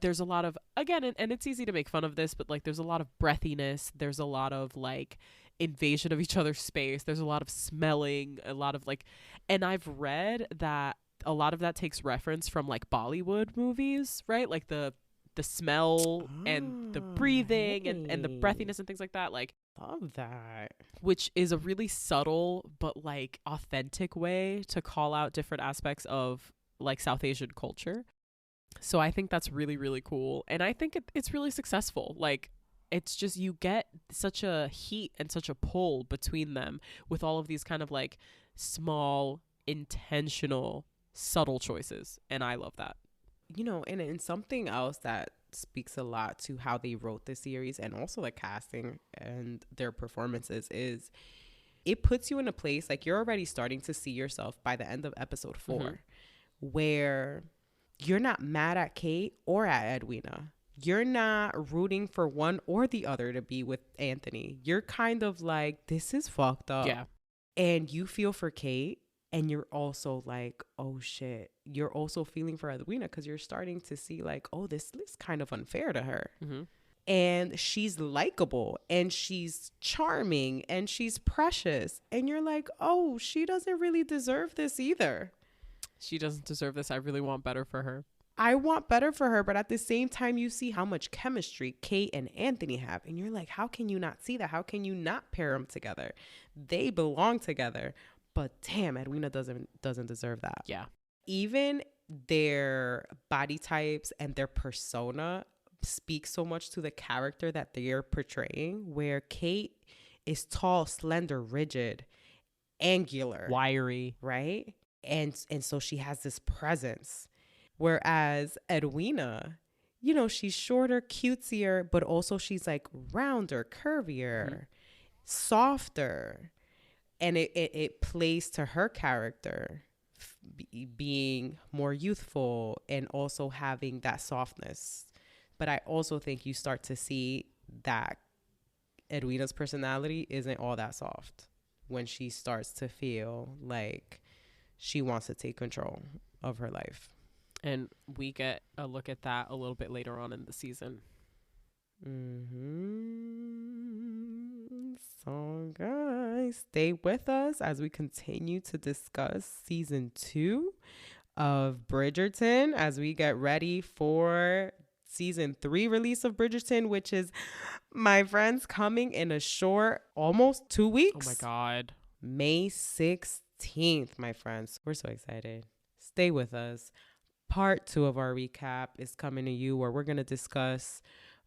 There's a lot of, again, and it's easy to make fun of this, but like there's a lot of breathiness. There's a lot of like invasion of each other's space. There's a lot of smelling, a lot of like, and I've read that a lot of that takes reference from like Bollywood movies, right? Like the smell and the breathing and the breathiness and things like that. Like, love that. Which is a really subtle but like authentic way to call out different aspects of like South Asian culture. So I think that's really, really cool. And I think it's really successful. Like, it's just, you get such a heat and such a pull between them with all of these kind of like small, intentional, subtle choices. And I love that. And something else that speaks a lot to how they wrote the series and also the casting and their performances is it puts you in a place like you're already starting to see yourself by the end of episode 4 where you're not mad at Kate or at Edwina. You're not rooting for one or the other to be with Anthony. You're kind of like, this is fucked up. Yeah. And you feel for Kate, and you're also like, oh shit. You're also feeling for Edwina because you're starting to see like, oh, this is kind of unfair to her. And she's likable and she's charming and she's precious. And you're like, oh, she doesn't really deserve this either. She doesn't deserve this. I really want better for her. I want better for her. But at the same time, you see how much chemistry Kate and Anthony have. And you're like, how can you not see that? How can you not pair them together? They belong together. But damn, Edwina doesn't deserve that. Yeah. Even their body types and their persona speak so much to the character that they're portraying, where Kate is tall, slender, rigid, angular, wiry, right? And so she has this presence. Whereas Edwina, she's shorter, cutesier, but also she's like rounder, curvier, softer. And it plays to her character being more youthful and also having that softness. But I also think you start to see that Edwina's personality isn't all that soft when she starts to feel like she wants to take control of her life. And we get a look at that a little bit later on in the season. guys stay with us as we continue to discuss season 2 of Bridgerton as we get ready for season 3 release of Bridgerton, which is, my friends, coming in a short almost 2 weeks. Oh my God. May 16th, my friends. We're so excited. Stay with us. Part 2 of our recap is coming to you, where we're going to discuss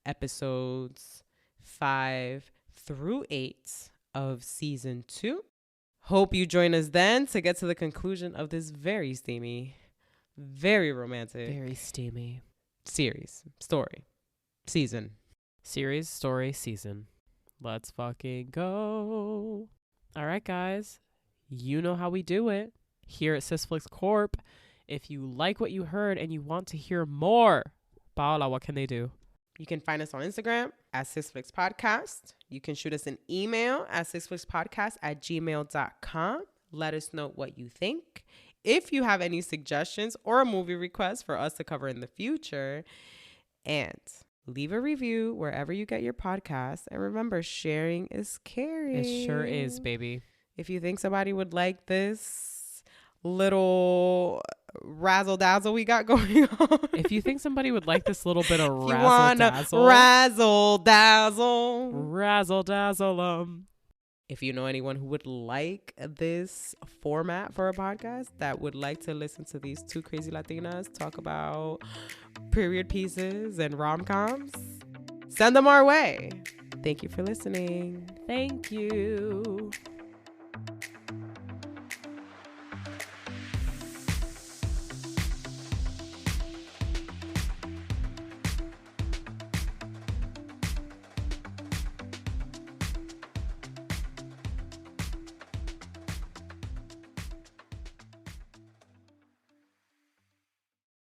episodes 5 through 8 of season 2. Hope you join us then to get to the conclusion of this very steamy, very romantic, Very steamy. series, story, season. Series, story, season. Let's fucking go. All right, guys. You know how we do it here at Sysflix Corp. If you like what you heard and you want to hear more, Paola, what can they do? You can find us on Instagram at Sysflix Podcast. You can shoot us an email at sysflixpodcast@gmail.com. Let us know what you think. If you have any suggestions or a movie request for us to cover in the future. And leave a review wherever you get your podcast. And remember, sharing is caring. It sure is, baby. If you think somebody would like this little razzle dazzle we got going on. If you think somebody would like this little bit of If you wanna razzle dazzle. Razzle dazzle. If you know anyone who would like this format for a podcast, that would like to listen to these two crazy Latinas talk about period pieces and rom-coms, send them our way. Thank you for listening. Thank you.